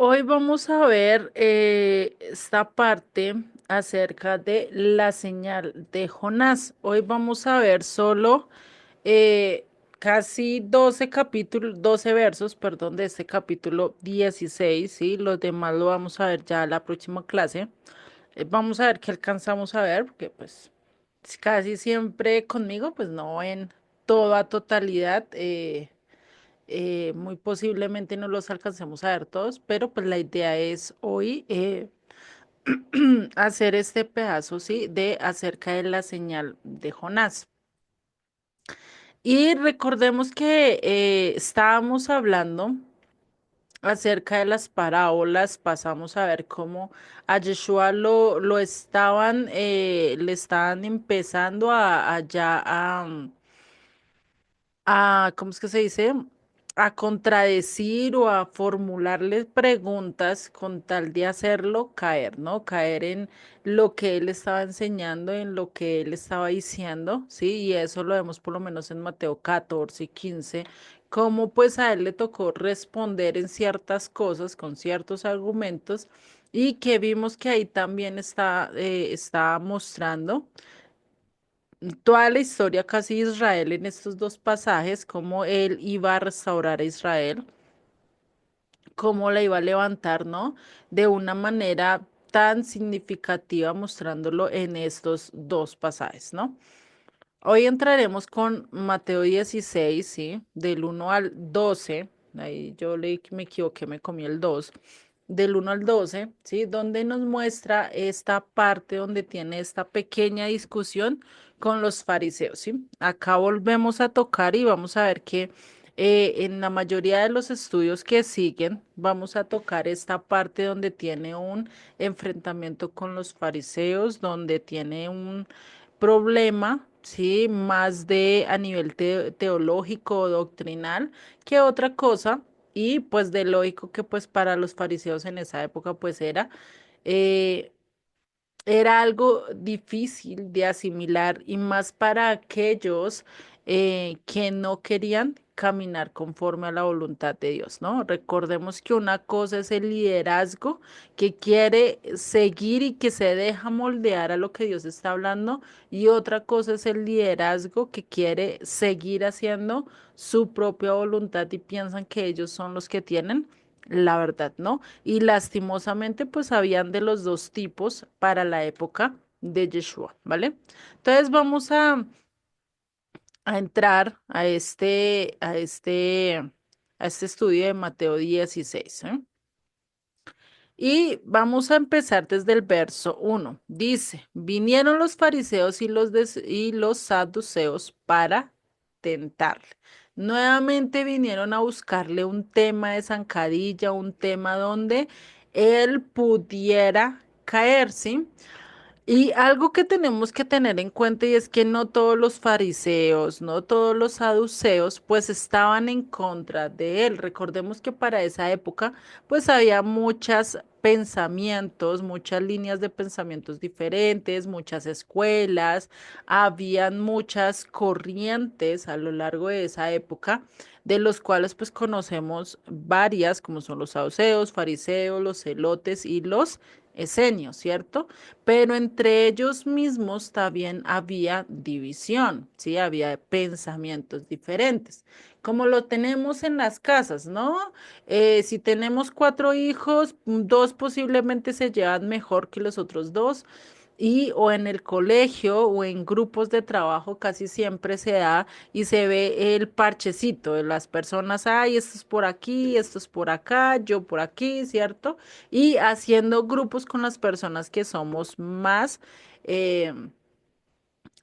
Hoy vamos a ver esta parte acerca de la señal de Jonás. Hoy vamos a ver solo eh, casi 12 capítulos, 12 versos, perdón, de este capítulo 16, ¿sí? Los demás lo vamos a ver ya la próxima clase. Vamos a ver qué alcanzamos a ver, porque pues casi siempre conmigo, pues no en toda totalidad. Muy posiblemente no los alcancemos a ver todos, pero pues la idea es hoy hacer este pedazo, ¿sí? De acerca de la señal de Jonás. Y recordemos que estábamos hablando acerca de las parábolas, pasamos a ver cómo a Yeshua lo estaban, le estaban empezando a ya ¿cómo es que se dice? A contradecir o a formularle preguntas con tal de hacerlo caer, ¿no? Caer en lo que él estaba enseñando, en lo que él estaba diciendo, ¿sí? Y eso lo vemos por lo menos en Mateo 14 y 15, cómo pues a él le tocó responder en ciertas cosas, con ciertos argumentos, y que vimos que ahí también está mostrando toda la historia casi de Israel en estos dos pasajes, cómo él iba a restaurar a Israel, cómo la iba a levantar, ¿no? De una manera tan significativa, mostrándolo en estos dos pasajes, ¿no? Hoy entraremos con Mateo 16, ¿sí? Del 1 al 12. Ahí yo leí que me equivoqué, me comí el 2. Del 1 al 12, ¿sí? Donde nos muestra esta parte donde tiene esta pequeña discusión con los fariseos, ¿sí? Acá volvemos a tocar y vamos a ver que en la mayoría de los estudios que siguen, vamos a tocar esta parte donde tiene un enfrentamiento con los fariseos, donde tiene un problema, sí, más de a nivel teológico o doctrinal que otra cosa, y pues de lógico que pues para los fariseos en esa época pues eh, era algo difícil de asimilar y más para aquellos que no querían caminar conforme a la voluntad de Dios, ¿no? Recordemos que una cosa es el liderazgo que quiere seguir y que se deja moldear a lo que Dios está hablando, y otra cosa es el liderazgo que quiere seguir haciendo su propia voluntad y piensan que ellos son los que tienen la verdad, ¿no? Y lastimosamente, pues habían de los dos tipos para la época de Yeshua, ¿vale? Entonces vamos a entrar a este estudio de Mateo 16, ¿eh? Y vamos a empezar desde el verso 1. Dice, vinieron los fariseos y los saduceos para tentarle. Nuevamente vinieron a buscarle un tema de zancadilla, un tema donde él pudiera caer, ¿sí? Y algo que tenemos que tener en cuenta y es que no todos los fariseos, no todos los saduceos, pues estaban en contra de él. Recordemos que para esa época, pues había muchos pensamientos, muchas líneas de pensamientos diferentes, muchas escuelas, habían muchas corrientes a lo largo de esa época, de los cuales pues conocemos varias, como son los saduceos, fariseos, los celotes y los esenios, ¿cierto? Pero entre ellos mismos también había división, ¿sí? Había pensamientos diferentes, como lo tenemos en las casas, ¿no? Si tenemos cuatro hijos, dos posiblemente se llevan mejor que los otros dos. Y o en el colegio o en grupos de trabajo casi siempre se da y se ve el parchecito de las personas, ay, esto es por aquí, esto es por acá, yo por aquí, ¿cierto? Y haciendo grupos con las personas que somos más, eh,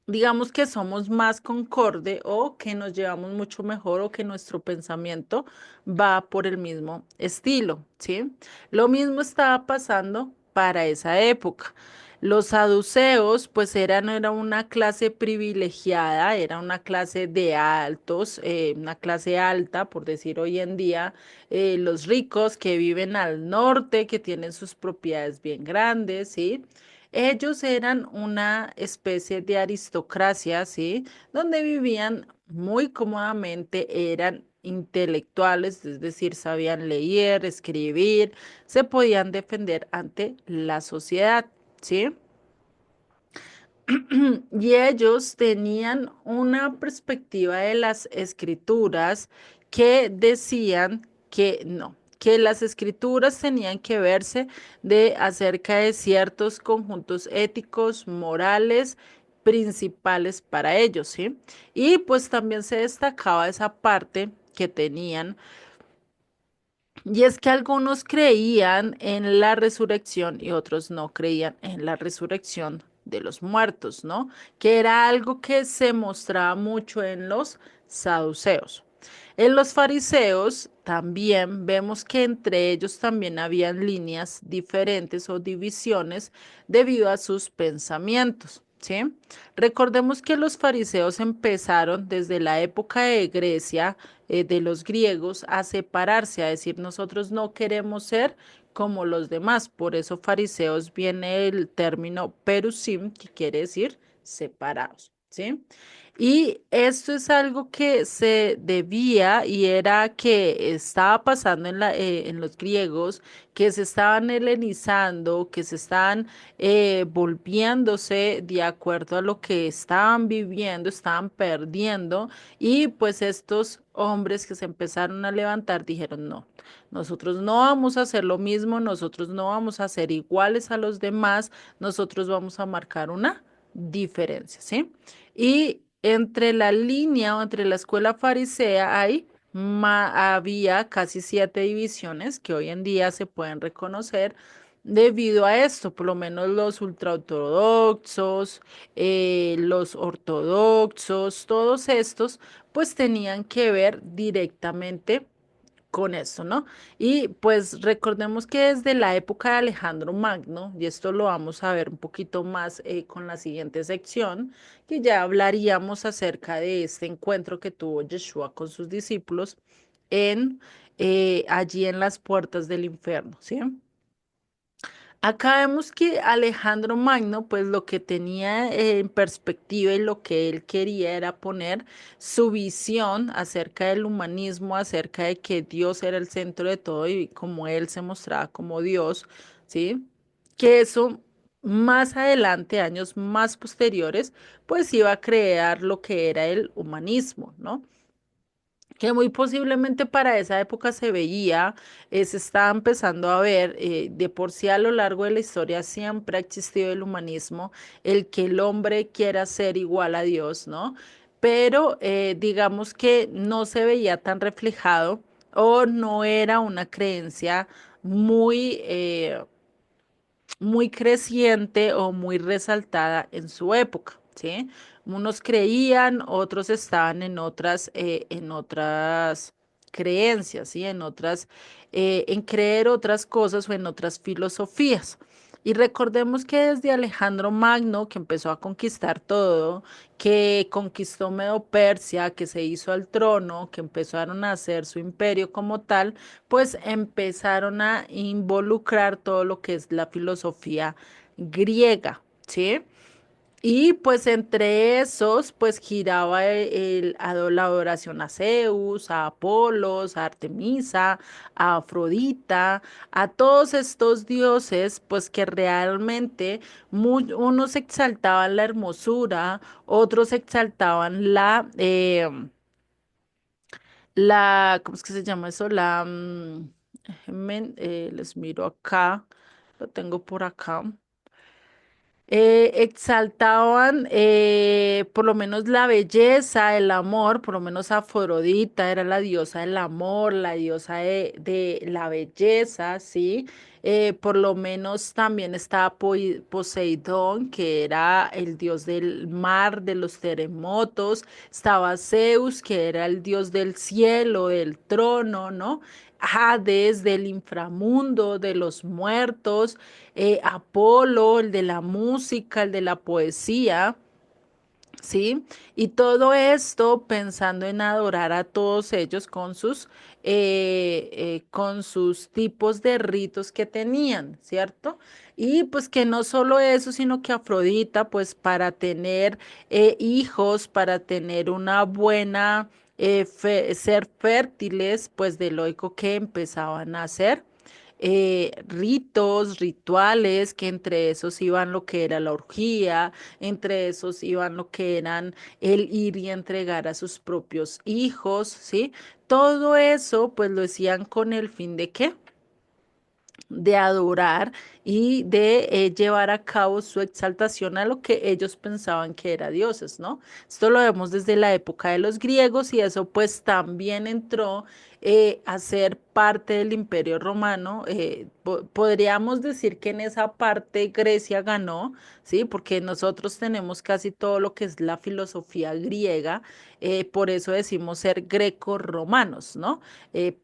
digamos que somos más concorde o que nos llevamos mucho mejor o que nuestro pensamiento va por el mismo estilo, ¿sí? Lo mismo estaba pasando para esa época. Los saduceos, pues era una clase privilegiada, era una clase de altos, una clase alta, por decir hoy en día, los ricos que viven al norte, que tienen sus propiedades bien grandes, ¿sí? Ellos eran una especie de aristocracia, ¿sí? Donde vivían muy cómodamente, eran intelectuales, es decir, sabían leer, escribir, se podían defender ante la sociedad, ¿sí? Y ellos tenían una perspectiva de las escrituras que decían que no, que las escrituras tenían que verse de acerca de ciertos conjuntos éticos, morales, principales para ellos, ¿sí? Y pues también se destacaba esa parte que tenían y es que algunos creían en la resurrección y otros no creían en la resurrección de los muertos, ¿no? Que era algo que se mostraba mucho en los saduceos. En los fariseos también vemos que entre ellos también habían líneas diferentes o divisiones debido a sus pensamientos, ¿sí? Recordemos que los fariseos empezaron desde la época de Grecia, de los griegos, a separarse, a decir nosotros no queremos ser como los demás. Por eso fariseos viene el término perusim, que quiere decir separados, ¿sí? Y esto es algo que se debía y era que estaba pasando en los griegos, que se estaban helenizando, que se estaban volviéndose de acuerdo a lo que estaban viviendo, estaban perdiendo. Y pues estos hombres que se empezaron a levantar dijeron, no, nosotros no vamos a hacer lo mismo, nosotros no vamos a ser iguales a los demás, nosotros vamos a marcar una diferencia, ¿sí? Y entre la línea o entre la escuela farisea había casi 7 divisiones que hoy en día se pueden reconocer debido a esto, por lo menos los ultraortodoxos, los ortodoxos, todos estos, pues tenían que ver directamente con esto, ¿no? Y pues recordemos que desde la época de Alejandro Magno, y esto lo vamos a ver un poquito más con la siguiente sección, que ya hablaríamos acerca de este encuentro que tuvo Yeshua con sus discípulos en allí en las puertas del infierno, ¿sí? Acá vemos que Alejandro Magno, pues lo que tenía en perspectiva y lo que él quería era poner su visión acerca del humanismo, acerca de que Dios era el centro de todo y como él se mostraba como Dios, ¿sí? Que eso más adelante, años más posteriores, pues iba a crear lo que era el humanismo, ¿no? Que muy posiblemente para esa época se veía, se estaba empezando a ver, de por sí a lo largo de la historia siempre ha existido el humanismo, el que el hombre quiera ser igual a Dios, ¿no? Pero digamos que no se veía tan reflejado o no era una creencia muy, muy creciente o muy resaltada en su época, ¿sí? Unos creían, otros estaban en otras creencias, ¿sí? En otras, en creer otras cosas o en otras filosofías. Y recordemos que desde Alejandro Magno, que empezó a conquistar todo, que conquistó Medo-Persia, que se hizo al trono, que empezaron a hacer su imperio como tal, pues empezaron a involucrar todo lo que es la filosofía griega, ¿sí? Y pues entre esos, pues giraba la adoración a Zeus, a Apolos, a Artemisa, a Afrodita, a todos estos dioses, pues que realmente unos exaltaban la hermosura, otros exaltaban ¿cómo es que se llama eso? Les miro acá, lo tengo por acá. Exaltaban por lo menos la belleza, el amor, por lo menos Afrodita era la diosa del amor, la diosa de la belleza, ¿sí? Por lo menos también estaba Poseidón, que era el dios del mar, de los terremotos, estaba Zeus, que era el dios del cielo, del trono, ¿no? Hades, del inframundo, de los muertos, Apolo, el de la música, el de la poesía, ¿sí? Y todo esto pensando en adorar a todos ellos con sus tipos de ritos que tenían, ¿cierto? Y pues que no solo eso, sino que Afrodita, pues para tener hijos, para tener una buena ser fértiles, pues de lógico que empezaban a hacer ritos, rituales, que entre esos iban lo que era la orgía, entre esos iban lo que eran el ir y entregar a sus propios hijos, ¿sí? Todo eso, pues lo hacían con el fin de ¿qué? De adorar y de llevar a cabo su exaltación a lo que ellos pensaban que era dioses, ¿no? Esto lo vemos desde la época de los griegos y eso pues también entró a ser parte del Imperio Romano. Podríamos decir que en esa parte Grecia ganó, ¿sí? Porque nosotros tenemos casi todo lo que es la filosofía griega, por eso decimos ser greco-romanos, ¿no?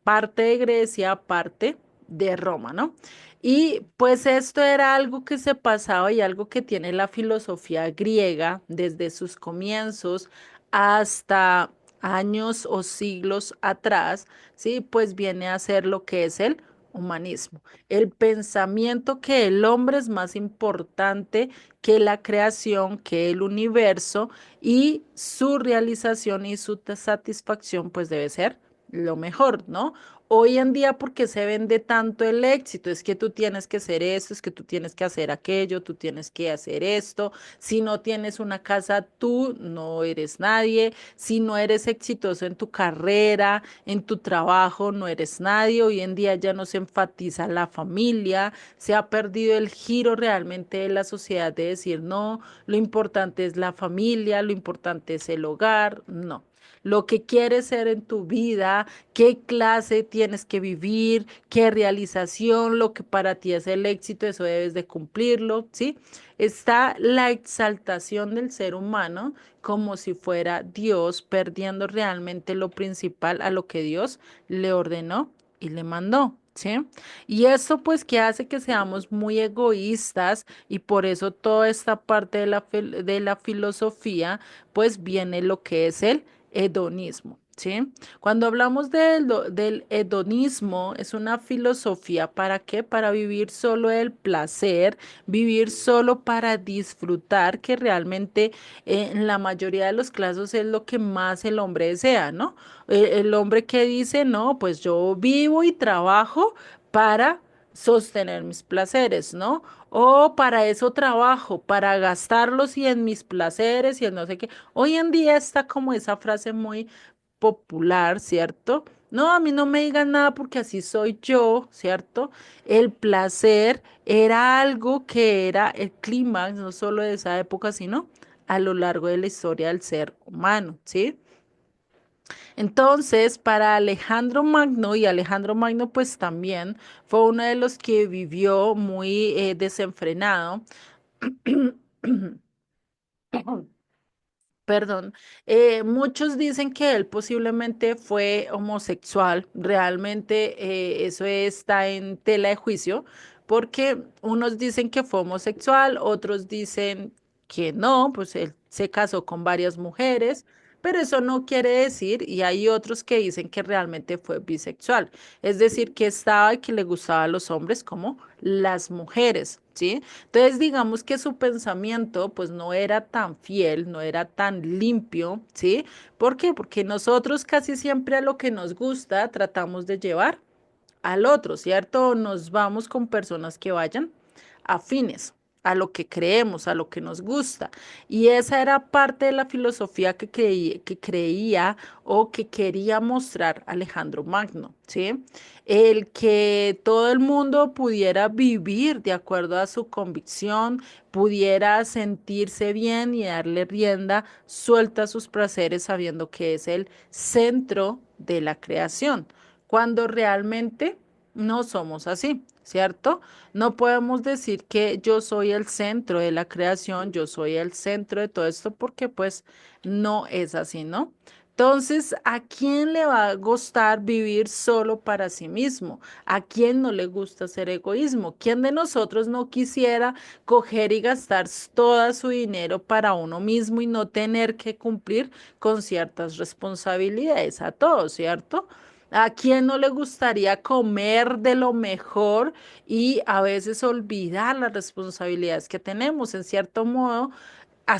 Parte de Grecia, parte de Roma, ¿no? Y pues esto era algo que se pasaba y algo que tiene la filosofía griega desde sus comienzos hasta años o siglos atrás, ¿sí? Pues viene a ser lo que es el humanismo, el pensamiento que el hombre es más importante que la creación, que el universo y su realización y su satisfacción pues debe ser lo mejor, ¿no? Hoy en día, ¿por qué se vende tanto el éxito? Es que tú tienes que hacer esto, es que tú tienes que hacer aquello, tú tienes que hacer esto. Si no tienes una casa, tú no eres nadie. Si no eres exitoso en tu carrera, en tu trabajo, no eres nadie. Hoy en día ya no se enfatiza la familia, se ha perdido el giro realmente de la sociedad de decir, no, lo importante es la familia, lo importante es el hogar. No. Lo que quieres ser en tu vida, qué clase tienes que vivir, qué realización, lo que para ti es el éxito, eso debes de cumplirlo, ¿sí? Está la exaltación del ser humano como si fuera Dios, perdiendo realmente lo principal a lo que Dios le ordenó y le mandó. ¿Sí? Y esto pues que hace que seamos muy egoístas y por eso toda esta parte de de la filosofía pues viene lo que es el hedonismo, ¿sí? Cuando hablamos del hedonismo, es una filosofía ¿para qué? Para vivir solo el placer, vivir solo para disfrutar, que realmente en la mayoría de los casos es lo que más el hombre desea, ¿no? El hombre que dice, no, pues yo vivo y trabajo para sostener mis placeres, ¿no? O para eso trabajo, para gastarlos y en mis placeres y en no sé qué. Hoy en día está como esa frase muy popular, ¿cierto? No, a mí no me digan nada porque así soy yo, ¿cierto? El placer era algo que era el clímax, no solo de esa época, sino a lo largo de la historia del ser humano, ¿sí? Entonces, para Alejandro Magno, y Alejandro Magno pues también fue uno de los que vivió muy desenfrenado, perdón, muchos dicen que él posiblemente fue homosexual. Realmente eso está en tela de juicio, porque unos dicen que fue homosexual, otros dicen que no, pues él se casó con varias mujeres, pero eso no quiere decir, y hay otros que dicen que realmente fue bisexual, es decir, que estaba y que le gustaba a los hombres como las mujeres, ¿sí? Entonces, digamos que su pensamiento pues no era tan fiel, no era tan limpio, ¿sí? ¿Por qué? Porque nosotros casi siempre a lo que nos gusta tratamos de llevar al otro, ¿cierto? Nos vamos con personas que vayan afines a lo que creemos, a lo que nos gusta. Y esa era parte de la filosofía que creía o que quería mostrar Alejandro Magno, ¿sí? El que todo el mundo pudiera vivir de acuerdo a su convicción, pudiera sentirse bien y darle rienda suelta a sus placeres sabiendo que es el centro de la creación cuando realmente no somos así, ¿cierto? No podemos decir que yo soy el centro de la creación, yo soy el centro de todo esto, porque pues no es así, ¿no? Entonces, ¿a quién le va a gustar vivir solo para sí mismo? ¿A quién no le gusta ser egoísmo? ¿Quién de nosotros no quisiera coger y gastar todo su dinero para uno mismo y no tener que cumplir con ciertas responsabilidades a todos, ¿cierto? ¿A quién no le gustaría comer de lo mejor y a veces olvidar las responsabilidades que tenemos? En cierto modo,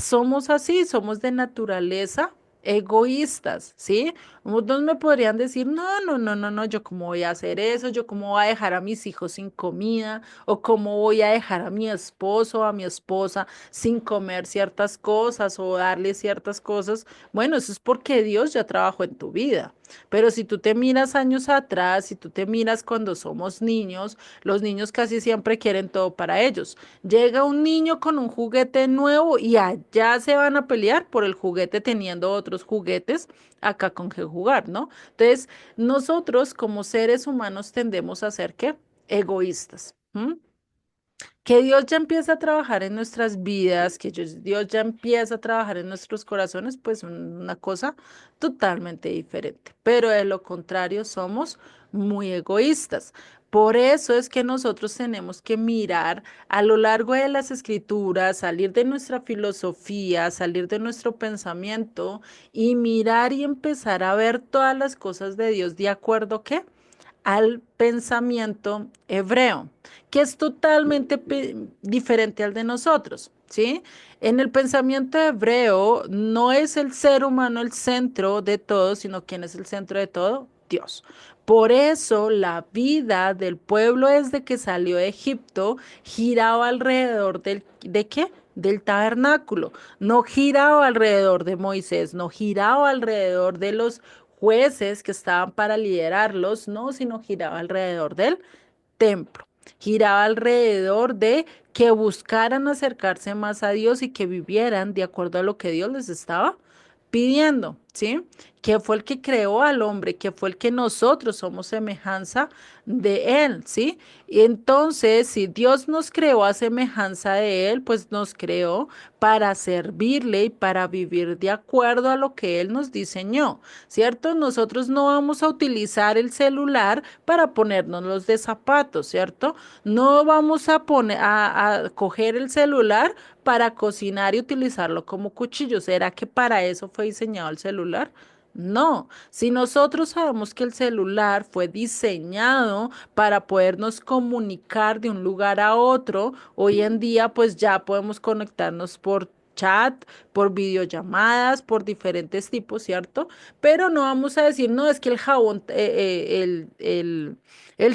somos así, somos de naturaleza egoístas, ¿sí? Muchos me podrían decir, no, no, no, no, no, yo cómo voy a hacer eso, yo cómo voy a dejar a mis hijos sin comida, o cómo voy a dejar a mi esposo o a mi esposa sin comer ciertas cosas o darle ciertas cosas. Bueno, eso es porque Dios ya trabajó en tu vida. Pero si tú te miras años atrás, si tú te miras cuando somos niños, los niños casi siempre quieren todo para ellos. Llega un niño con un juguete nuevo y allá se van a pelear por el juguete teniendo otros juguetes acá con que jugar, ¿no? Entonces, nosotros como seres humanos tendemos a ser ¿qué? Egoístas. ¿M? Que Dios ya empieza a trabajar en nuestras vidas, que Dios ya empieza a trabajar en nuestros corazones, pues una cosa totalmente diferente. Pero de lo contrario, somos muy egoístas. Por eso es que nosotros tenemos que mirar a lo largo de las escrituras, salir de nuestra filosofía, salir de nuestro pensamiento y mirar y empezar a ver todas las cosas de Dios de acuerdo, ¿qué? Al pensamiento hebreo, que es totalmente diferente al de nosotros, ¿sí? En el pensamiento hebreo no es el ser humano el centro de todo, sino ¿quién es el centro de todo? Dios. Por eso la vida del pueblo desde que salió de Egipto giraba alrededor ¿de qué? Del tabernáculo. No giraba alrededor de Moisés, no giraba alrededor de los jueces que estaban para liderarlos, no, sino giraba alrededor del templo, giraba alrededor de que buscaran acercarse más a Dios y que vivieran de acuerdo a lo que Dios les estaba pidiendo, ¿sí? Que fue el que creó al hombre, que fue el que nosotros somos semejanza de él, ¿sí? Y entonces, si Dios nos creó a semejanza de él, pues nos creó para servirle y para vivir de acuerdo a lo que él nos diseñó, ¿cierto? Nosotros no vamos a utilizar el celular para ponernos los de zapatos, ¿cierto? No vamos a poner a coger el celular para cocinar y utilizarlo como cuchillo. ¿Será que para eso fue diseñado el celular? No, si nosotros sabemos que el celular fue diseñado para podernos comunicar de un lugar a otro, hoy en día pues ya podemos conectarnos por chat, por videollamadas, por diferentes tipos, ¿cierto? Pero no vamos a decir, no, es que el jabón, el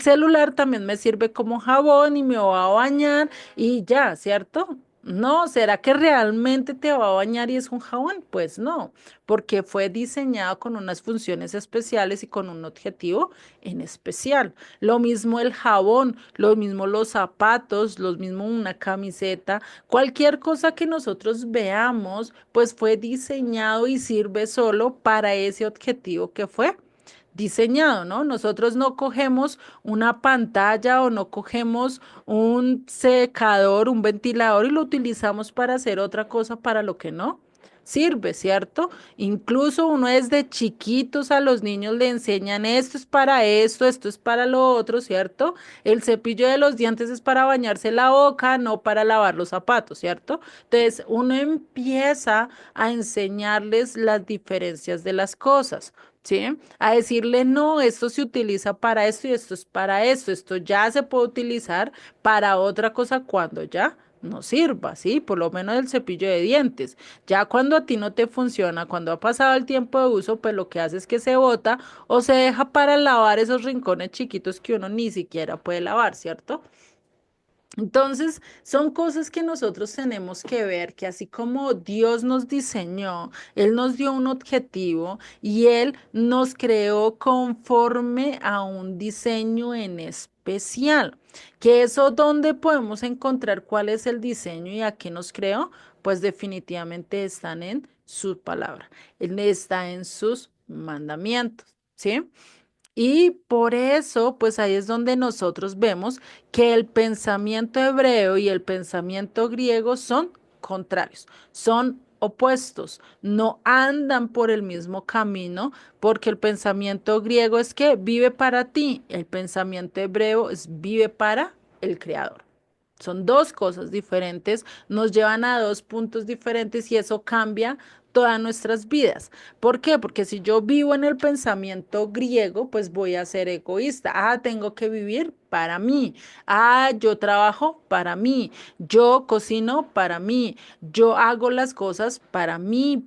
celular también me sirve como jabón y me va a bañar y ya, ¿cierto? No, ¿será que realmente te va a bañar y es un jabón? Pues no, porque fue diseñado con unas funciones especiales y con un objetivo en especial. Lo mismo el jabón, lo mismo los zapatos, lo mismo una camiseta, cualquier cosa que nosotros veamos, pues fue diseñado y sirve solo para ese objetivo que fue diseñado, ¿no? Nosotros no cogemos una pantalla o no cogemos un secador, un ventilador y lo utilizamos para hacer otra cosa para lo que no sirve, ¿cierto? Incluso uno desde chiquitos a los niños le enseñan esto es para esto es para lo otro, ¿cierto? El cepillo de los dientes es para bañarse la boca, no para lavar los zapatos, ¿cierto? Entonces uno empieza a enseñarles las diferencias de las cosas. ¿Sí? A decirle, no, esto se utiliza para esto y esto es para esto ya se puede utilizar para otra cosa cuando ya no sirva, ¿sí? Por lo menos el cepillo de dientes. Ya cuando a ti no te funciona, cuando ha pasado el tiempo de uso, pues lo que hace es que se bota o se deja para lavar esos rincones chiquitos que uno ni siquiera puede lavar, ¿cierto? Entonces, son cosas que nosotros tenemos que ver, que así como Dios nos diseñó, Él nos dio un objetivo y Él nos creó conforme a un diseño en especial. Que eso, ¿dónde podemos encontrar cuál es el diseño y a qué nos creó? Pues definitivamente están en su palabra. Él está en sus mandamientos, ¿sí? Y por eso, pues ahí es donde nosotros vemos que el pensamiento hebreo y el pensamiento griego son contrarios, son opuestos, no andan por el mismo camino, porque el pensamiento griego es que vive para ti, el pensamiento hebreo es vive para el creador. Son dos cosas diferentes, nos llevan a dos puntos diferentes y eso cambia todas nuestras vidas. ¿Por qué? Porque si yo vivo en el pensamiento griego, pues voy a ser egoísta. Ah, tengo que vivir para mí. Ah, yo trabajo para mí. Yo cocino para mí. Yo hago las cosas para mi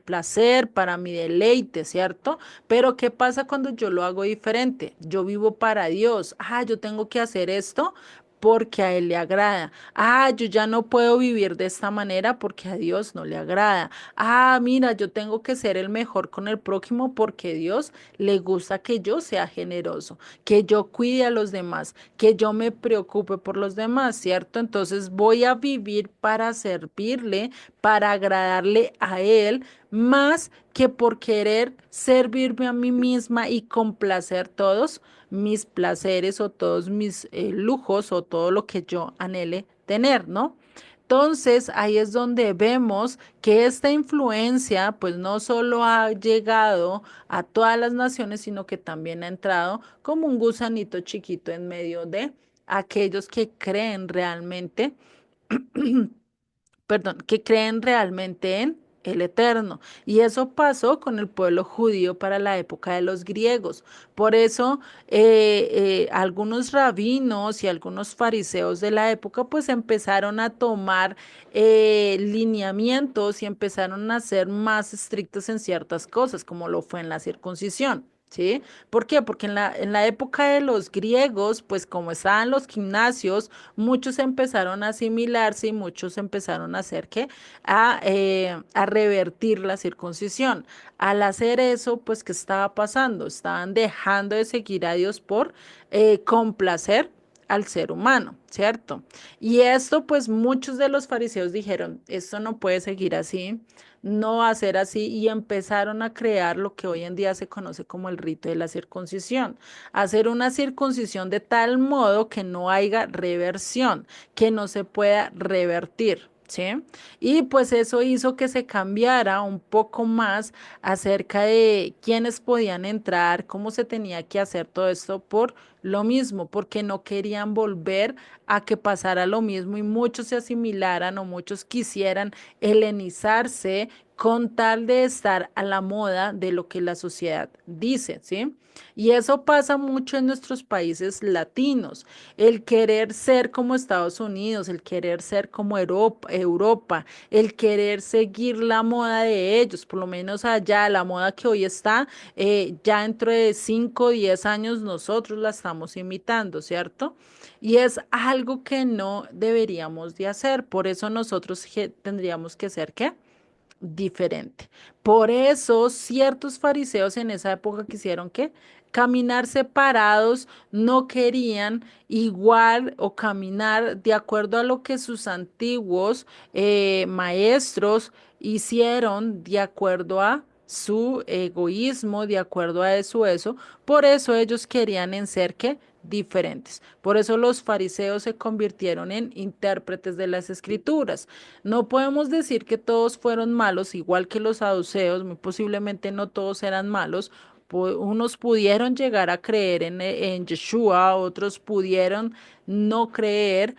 placer, para mi deleite, ¿cierto? Pero ¿qué pasa cuando yo lo hago diferente? Yo vivo para Dios. Ah, yo tengo que hacer esto porque a Él le agrada. Ah, yo ya no puedo vivir de esta manera porque a Dios no le agrada. Ah, mira, yo tengo que ser el mejor con el prójimo porque Dios le gusta que yo sea generoso, que yo cuide a los demás, que yo me preocupe por los demás, ¿cierto? Entonces voy a vivir para servirle, para agradarle a Él, más que por querer servirme a mí misma y complacer todos mis placeres o todos mis lujos o todo lo que yo anhele tener, ¿no? Entonces, ahí es donde vemos que esta influencia, pues no solo ha llegado a todas las naciones, sino que también ha entrado como un gusanito chiquito en medio de aquellos que creen realmente perdón, que creen realmente en el Eterno. Y eso pasó con el pueblo judío para la época de los griegos. Por eso algunos rabinos y algunos fariseos de la época pues empezaron a tomar lineamientos y empezaron a ser más estrictos en ciertas cosas, como lo fue en la circuncisión. ¿Sí? ¿Por qué? Porque en la época de los griegos, pues como estaban los gimnasios, muchos empezaron a asimilarse y muchos empezaron a hacer que a revertir la circuncisión. Al hacer eso, pues, ¿qué estaba pasando? Estaban dejando de seguir a Dios por complacer al ser humano, ¿cierto? Y esto, pues muchos de los fariseos dijeron, esto no puede seguir así, no va a ser así, y empezaron a crear lo que hoy en día se conoce como el rito de la circuncisión, hacer una circuncisión de tal modo que no haya reversión, que no se pueda revertir. ¿Sí? Y pues eso hizo que se cambiara un poco más acerca de quiénes podían entrar, cómo se tenía que hacer todo esto por lo mismo, porque no querían volver a que pasara lo mismo y muchos se asimilaran o muchos quisieran helenizarse con tal de estar a la moda de lo que la sociedad dice, ¿sí? Y eso pasa mucho en nuestros países latinos, el querer ser como Estados Unidos, el querer ser como Europa, el querer seguir la moda de ellos, por lo menos allá, la moda que hoy está, ya dentro de 5 o 10 años nosotros la estamos imitando, ¿cierto? Y es algo que no deberíamos de hacer, por eso nosotros tendríamos que ser, ¿qué? Diferente. Por eso ciertos fariseos en esa época quisieron que caminar separados, no querían igual o caminar de acuerdo a lo que sus antiguos maestros hicieron, de acuerdo a su egoísmo, de acuerdo a eso. Por eso ellos querían en ser que diferentes. Por eso los fariseos se convirtieron en intérpretes de las escrituras. No podemos decir que todos fueron malos, igual que los saduceos, muy posiblemente no todos eran malos. Unos pudieron llegar a creer en Yeshua, otros pudieron no creer,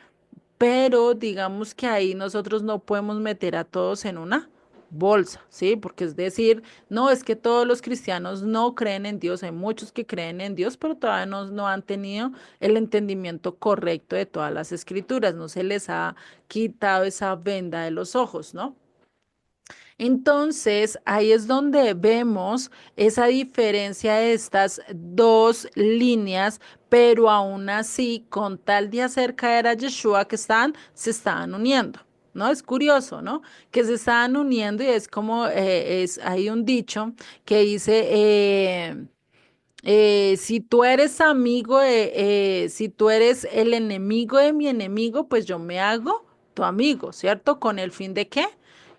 pero digamos que ahí nosotros no podemos meter a todos en una bolsa, ¿sí? Porque es decir, no es que todos los cristianos no creen en Dios, hay muchos que creen en Dios, pero todavía no han tenido el entendimiento correcto de todas las escrituras, no se les ha quitado esa venda de los ojos, ¿no? Entonces, ahí es donde vemos esa diferencia de estas dos líneas, pero aún así, con tal de hacer caer a Yeshua que se estaban uniendo. ¿No? Es curioso, ¿no? Que se estaban uniendo y es como, hay un dicho que dice, si tú eres si tú eres el enemigo de mi enemigo, pues yo me hago tu amigo, ¿cierto? ¿Con el fin de qué?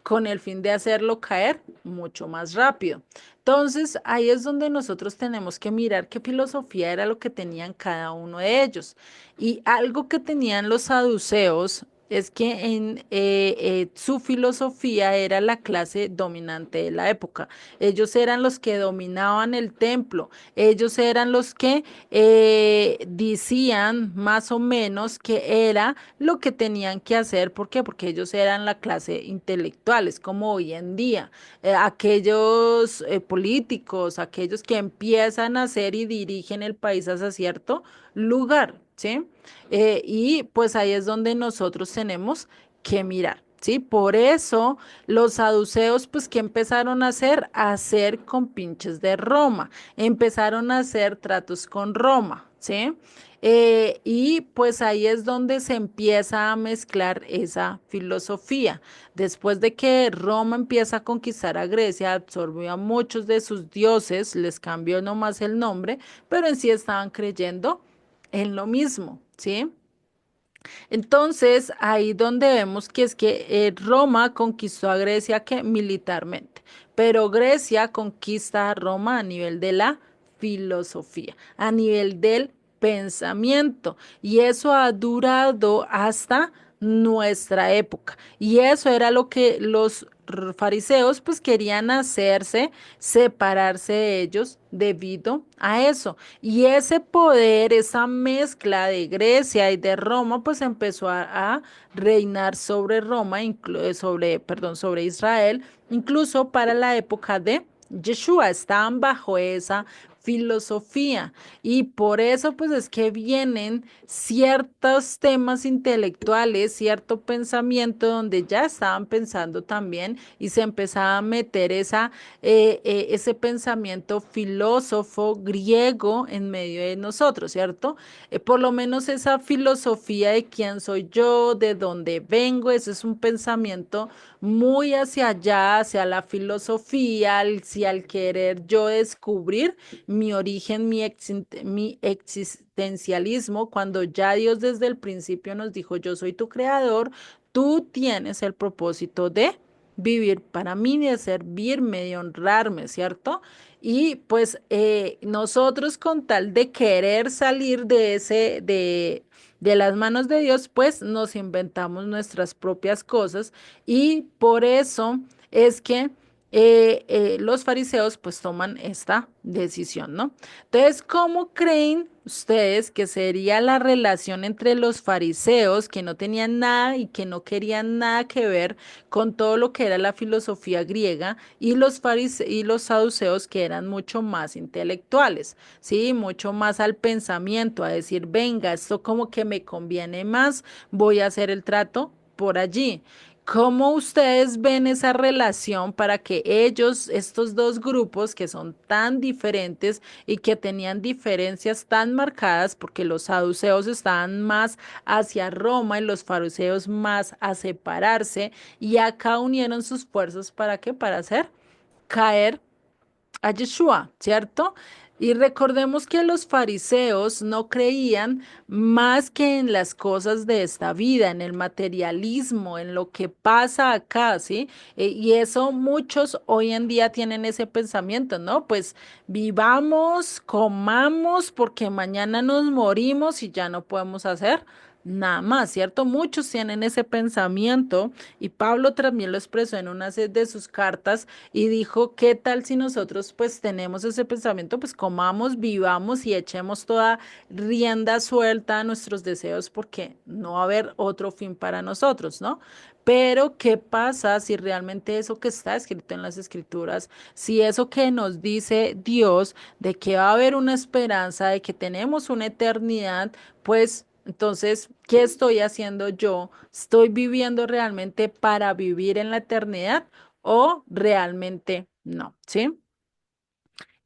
Con el fin de hacerlo caer mucho más rápido. Entonces, ahí es donde nosotros tenemos que mirar qué filosofía era lo que tenían cada uno de ellos. Y algo que tenían los saduceos es que su filosofía era la clase dominante de la época. Ellos eran los que dominaban el templo. Ellos eran los que decían más o menos que era lo que tenían que hacer. ¿Por qué? Porque ellos eran la clase intelectuales, como hoy en día. Aquellos políticos, aquellos que empiezan a hacer y dirigen el país hacia cierto lugar, ¿sí? Y pues ahí es donde nosotros tenemos que mirar, ¿sí? Por eso los saduceos, pues, ¿qué empezaron a hacer? A hacer compinches de Roma, empezaron a hacer tratos con Roma, ¿sí? Y pues ahí es donde se empieza a mezclar esa filosofía. Después de que Roma empieza a conquistar a Grecia, absorbió a muchos de sus dioses, les cambió nomás el nombre, pero en sí estaban creyendo en lo mismo, ¿sí? Entonces, ahí donde vemos que es que Roma conquistó a Grecia que militarmente, pero Grecia conquista a Roma a nivel de la filosofía, a nivel del pensamiento, y eso ha durado hasta nuestra época. Y eso era lo que los fariseos pues querían hacerse, separarse de ellos debido a eso. Y ese poder, esa mezcla de Grecia y de Roma, pues empezó a reinar sobre Roma, perdón, sobre Israel, incluso para la época de Yeshua, estaban bajo esa filosofía y por eso pues es que vienen ciertos temas intelectuales, cierto pensamiento donde ya estaban pensando también y se empezaba a meter ese pensamiento filósofo griego en medio de nosotros, ¿cierto? Por lo menos esa filosofía de quién soy yo, de dónde vengo, ese es un pensamiento muy hacia allá, hacia la filosofía, hacia el querer yo descubrir mi origen, mi existencialismo, cuando ya Dios desde el principio nos dijo, yo soy tu creador, tú tienes el propósito de vivir para mí, de servirme, de honrarme, ¿cierto? Y pues nosotros con tal de querer salir de las manos de Dios, pues nos inventamos nuestras propias cosas y por eso es que los fariseos pues toman esta decisión, ¿no? Entonces, ¿cómo creen ustedes que sería la relación entre los fariseos que no tenían nada y que no querían nada que ver con todo lo que era la filosofía griega y y los saduceos que eran mucho más intelectuales, ¿sí? Mucho más al pensamiento, a decir, venga, esto como que me conviene más, voy a hacer el trato por allí. ¿Cómo ustedes ven esa relación para que ellos, estos dos grupos que son tan diferentes y que tenían diferencias tan marcadas, porque los saduceos estaban más hacia Roma y los fariseos más a separarse, y acá unieron sus fuerzas para qué? Para hacer caer a Yeshua, ¿cierto? Y recordemos que los fariseos no creían más que en las cosas de esta vida, en el materialismo, en lo que pasa acá, ¿sí? Y eso muchos hoy en día tienen ese pensamiento, ¿no? Pues vivamos, comamos, porque mañana nos morimos y ya no podemos hacer nada más, ¿cierto? Muchos tienen ese pensamiento y Pablo también lo expresó en una de sus cartas y dijo, ¿qué tal si nosotros pues tenemos ese pensamiento? Pues comamos, vivamos y echemos toda rienda suelta a nuestros deseos porque no va a haber otro fin para nosotros, ¿no? Pero, ¿qué pasa si realmente eso que está escrito en las escrituras, si eso que nos dice Dios de que va a haber una esperanza, de que tenemos una eternidad, pues entonces, ¿qué estoy haciendo yo? ¿Estoy viviendo realmente para vivir en la eternidad o realmente no? ¿Sí?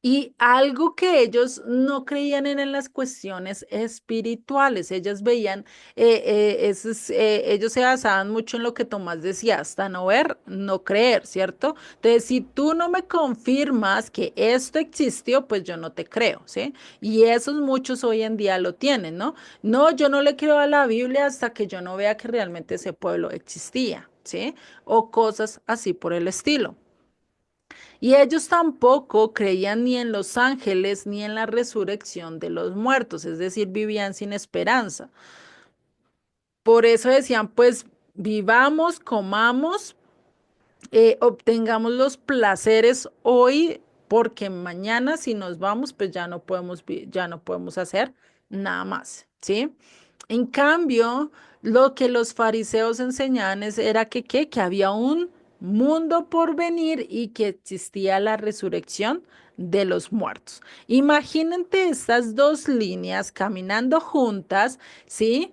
Y algo que ellos no creían en las cuestiones espirituales, ellos veían, ellos se basaban mucho en lo que Tomás decía, hasta no ver, no creer, ¿cierto? Entonces, si tú no me confirmas que esto existió, pues yo no te creo, ¿sí? Y esos muchos hoy en día lo tienen, ¿no? No, yo no le creo a la Biblia hasta que yo no vea que realmente ese pueblo existía, ¿sí? O cosas así por el estilo. Y ellos tampoco creían ni en los ángeles ni en la resurrección de los muertos, es decir, vivían sin esperanza. por eso decían, pues vivamos, comamos, obtengamos los placeres hoy, porque mañana si nos vamos, pues ya no podemos, ya no podemos hacer nada más, ¿sí? En cambio, lo que los fariseos enseñaban era que, ¿qué? Que había un mundo por venir y que existía la resurrección de los muertos. Imagínate estas dos líneas caminando juntas, ¿sí?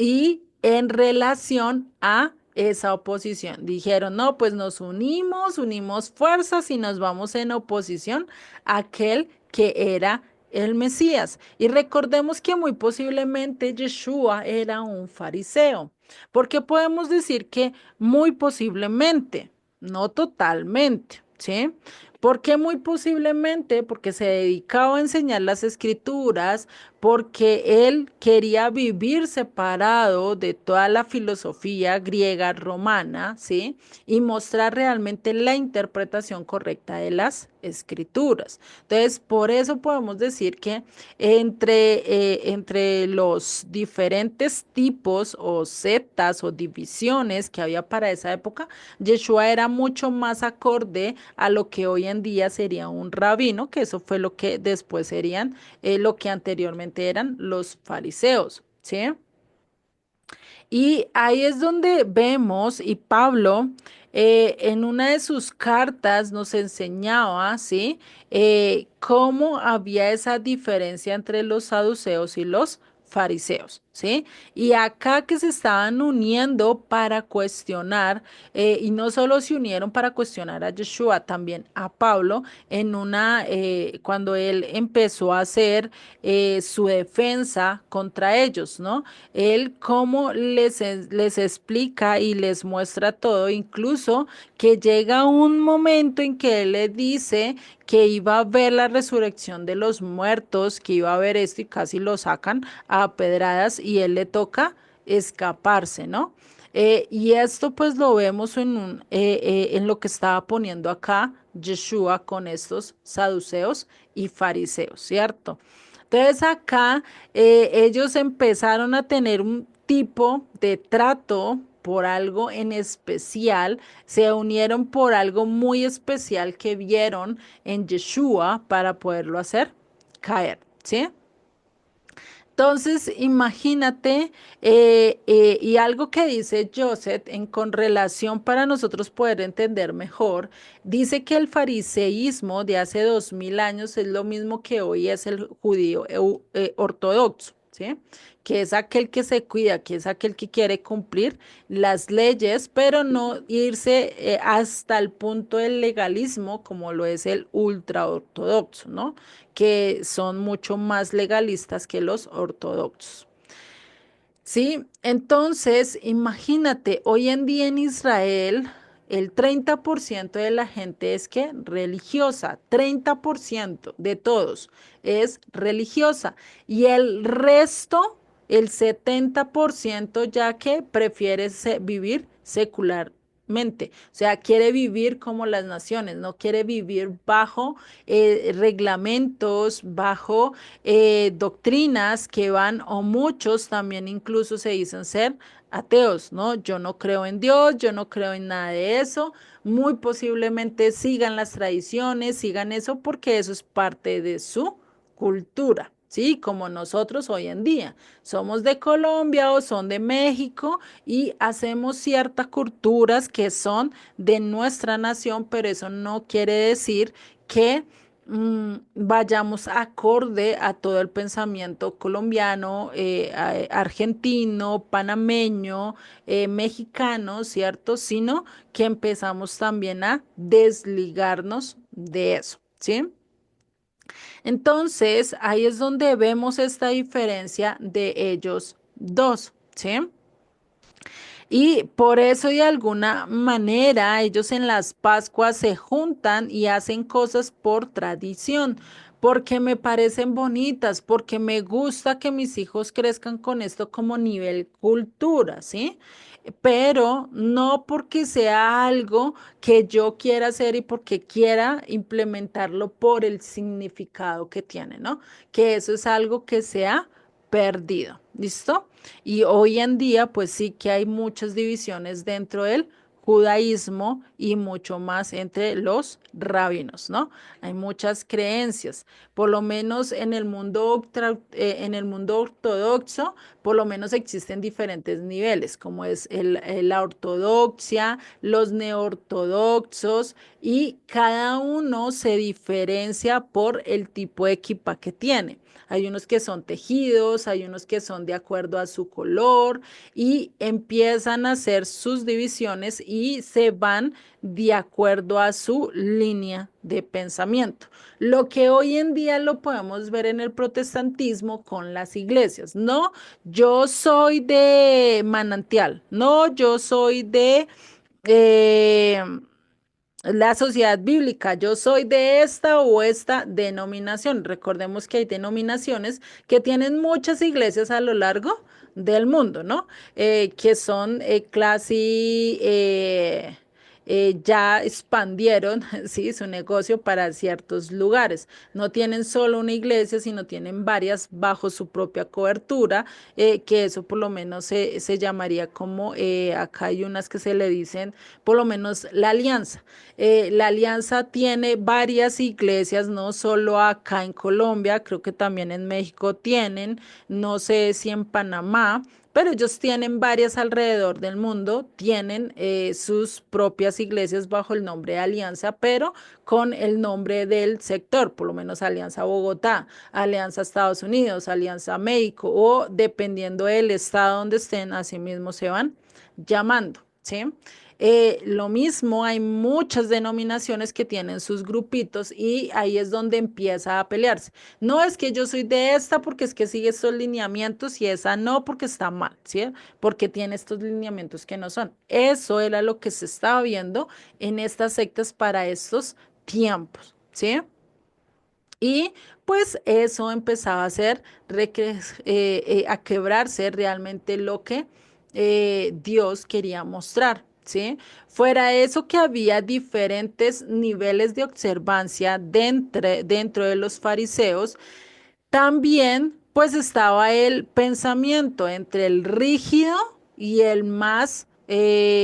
Y en relación a esa oposición. Dijeron, no, pues nos unimos, unimos fuerzas y nos vamos en oposición a aquel que era el Mesías. Y recordemos que muy posiblemente Yeshua era un fariseo. Porque podemos decir que muy posiblemente, no totalmente, ¿sí? Porque muy posiblemente, porque se dedicaba a enseñar las escrituras, porque él quería vivir separado de toda la filosofía griega romana, ¿sí? Y mostrar realmente la interpretación correcta de las escrituras. Entonces, por eso podemos decir que entre los diferentes tipos o sectas o divisiones que había para esa época, Yeshua era mucho más acorde a lo que hoy en día sería un rabino, que eso fue lo que después serían lo que anteriormente eran los fariseos, ¿sí? Y ahí es donde vemos, y Pablo en una de sus cartas nos enseñaba, ¿sí? Cómo había esa diferencia entre los saduceos y los fariseos, ¿sí? Y acá que se estaban uniendo para cuestionar, y no solo se unieron para cuestionar a Yeshua, también a Pablo, cuando él empezó a hacer su defensa contra ellos, ¿no? Él cómo les explica y les muestra todo, incluso que llega un momento en que él le dice que iba a ver la resurrección de los muertos, que iba a ver esto y casi lo sacan a pedradas y él le toca escaparse, ¿no? Y esto pues lo vemos en lo que estaba poniendo acá Yeshua con estos saduceos y fariseos, ¿cierto? Entonces acá ellos empezaron a tener un tipo de trato por algo en especial, se unieron por algo muy especial que vieron en Yeshua para poderlo hacer caer, ¿sí? Entonces, imagínate, y algo que dice Joseph con relación para nosotros poder entender mejor, dice que el fariseísmo de hace 2000 años es lo mismo que hoy es el judío ortodoxo, ¿sí? Que es aquel que se cuida, que es aquel que quiere cumplir las leyes, pero no irse hasta el punto del legalismo como lo es el ultraortodoxo, ¿no? Que son mucho más legalistas que los ortodoxos. Sí, entonces imagínate, hoy en día en Israel, el 30% de la gente es que religiosa, 30% de todos es religiosa y el resto, el 70% ya que prefiere vivir secularmente, o sea, quiere vivir como las naciones, no quiere vivir bajo reglamentos, bajo doctrinas que van, o muchos también incluso se dicen ser ateos, ¿no? Yo no creo en Dios, yo no creo en nada de eso. Muy posiblemente sigan las tradiciones, sigan eso porque eso es parte de su cultura. Sí, como nosotros hoy en día somos de Colombia o son de México y hacemos ciertas culturas que son de nuestra nación, pero eso no quiere decir que vayamos acorde a todo el pensamiento colombiano, argentino, panameño, mexicano, ¿cierto? Sino que empezamos también a desligarnos de eso, ¿sí? Entonces, ahí es donde vemos esta diferencia de ellos dos, ¿sí? Y por eso de alguna manera ellos en las Pascuas se juntan y hacen cosas por tradición, porque me parecen bonitas, porque me gusta que mis hijos crezcan con esto como nivel cultura, ¿sí? Pero no porque sea algo que yo quiera hacer y porque quiera implementarlo por el significado que tiene, ¿no? Que eso es algo que sea perdido. ¿Listo? Y hoy en día, pues sí que hay muchas divisiones dentro del judaísmo y mucho más entre los rabinos, ¿no? Hay muchas creencias, por lo menos en el mundo, en el mundo ortodoxo, por lo menos existen diferentes niveles, como es la ortodoxia, los neortodoxos, y cada uno se diferencia por el tipo de equipa que tiene. Hay unos que son tejidos, hay unos que son de acuerdo a su color y empiezan a hacer sus divisiones y se van de acuerdo a su línea de pensamiento. Lo que hoy en día lo podemos ver en el protestantismo con las iglesias. No, yo soy de Manantial, no, yo soy de eh, la sociedad bíblica, yo soy de esta o esta denominación. Recordemos que hay denominaciones que tienen muchas iglesias a lo largo del mundo, ¿no? Que son casi ya expandieron, sí, su negocio para ciertos lugares. No tienen solo una iglesia, sino tienen varias bajo su propia cobertura, que eso por lo menos se llamaría como, acá hay unas que se le dicen, por lo menos la alianza. La alianza tiene varias iglesias, no solo acá en Colombia, creo que también en México tienen, no sé si en Panamá, pero ellos tienen varias alrededor del mundo, tienen sus propias iglesias bajo el nombre de Alianza, pero con el nombre del sector, por lo menos Alianza Bogotá, Alianza Estados Unidos, Alianza México, o dependiendo del estado donde estén, así mismo se van llamando, ¿sí? Lo mismo, hay muchas denominaciones que tienen sus grupitos y ahí es donde empieza a pelearse. No es que yo soy de esta porque es que sigue estos lineamientos y esa no porque está mal, ¿sí? Porque tiene estos lineamientos que no son. Eso era lo que se estaba viendo en estas sectas para estos tiempos, ¿sí? Y pues eso empezaba a hacer, a quebrarse realmente lo que Dios quería mostrar, ¿sí? Fuera de eso que había diferentes niveles de observancia dentro de los fariseos, también, pues estaba el pensamiento entre el rígido y el más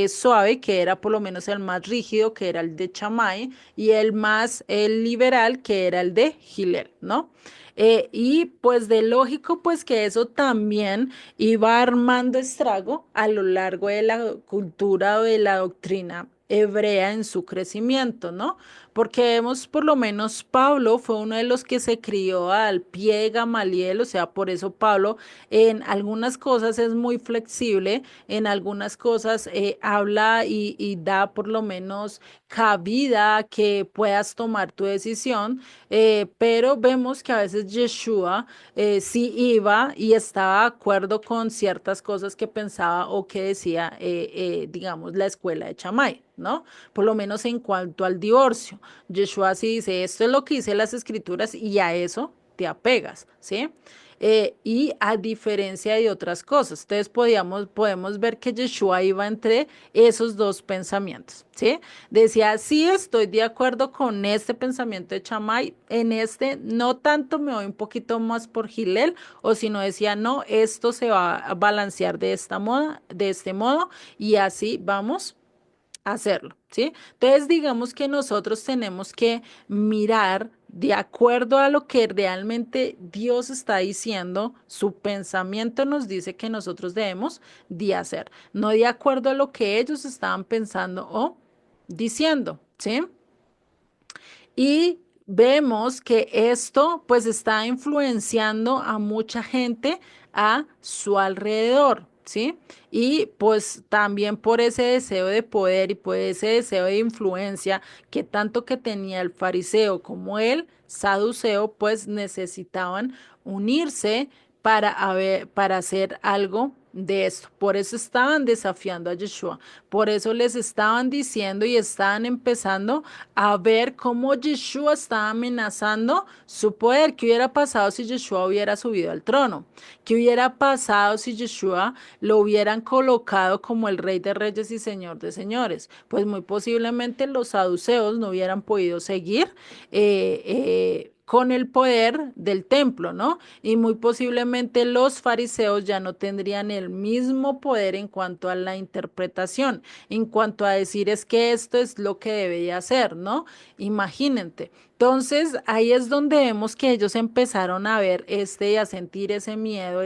suave, que era por lo menos el más rígido, que era el de Chamay, y el más liberal, que era el de Hillel, ¿no? Y pues de lógico, pues que eso también iba armando estrago a lo largo de la cultura o de la doctrina hebrea en su crecimiento, ¿no? Porque vemos por lo menos Pablo fue uno de los que se crió al pie de Gamaliel, o sea, por eso Pablo en algunas cosas es muy flexible, en algunas cosas habla y da por lo menos cabida a que puedas tomar tu decisión, pero vemos que a veces Yeshua sí iba y estaba de acuerdo con ciertas cosas que pensaba o que decía, digamos, la escuela de Chamay, ¿no? Por lo menos en cuanto al divorcio. Yeshua sí dice, esto es lo que dice las escrituras y a eso te apegas, ¿sí? Y a diferencia de otras cosas, entonces podemos ver que Yeshua iba entre esos dos pensamientos, ¿sí? Decía, sí, estoy de acuerdo con este pensamiento de Chamay, en este no tanto me voy un poquito más por Gilel, o si no decía, no, esto se va a balancear de este modo, y así vamos hacerlo, ¿sí? Entonces, digamos que nosotros tenemos que mirar de acuerdo a lo que realmente Dios está diciendo, su pensamiento nos dice que nosotros debemos de hacer, no de acuerdo a lo que ellos estaban pensando o diciendo, ¿sí? Y vemos que esto pues está influenciando a mucha gente a su alrededor, ¿sí? Y pues también por ese deseo de poder y por ese deseo de influencia que tanto que tenía el fariseo como el saduceo, pues necesitaban unirse para hacer algo de esto. Por eso estaban desafiando a Yeshua, por eso les estaban diciendo y estaban empezando a ver cómo Yeshua estaba amenazando su poder. ¿Qué hubiera pasado si Yeshua hubiera subido al trono? ¿Qué hubiera pasado si Yeshua lo hubieran colocado como el rey de reyes y señor de señores? Pues muy posiblemente los saduceos no hubieran podido seguir con el poder del templo, ¿no? Y muy posiblemente los fariseos ya no tendrían el mismo poder en cuanto a la interpretación, en cuanto a decir es que esto es lo que debería hacer, ¿no? Imagínate. Entonces, ahí es donde vemos que ellos empezaron a ver y a sentir ese miedo,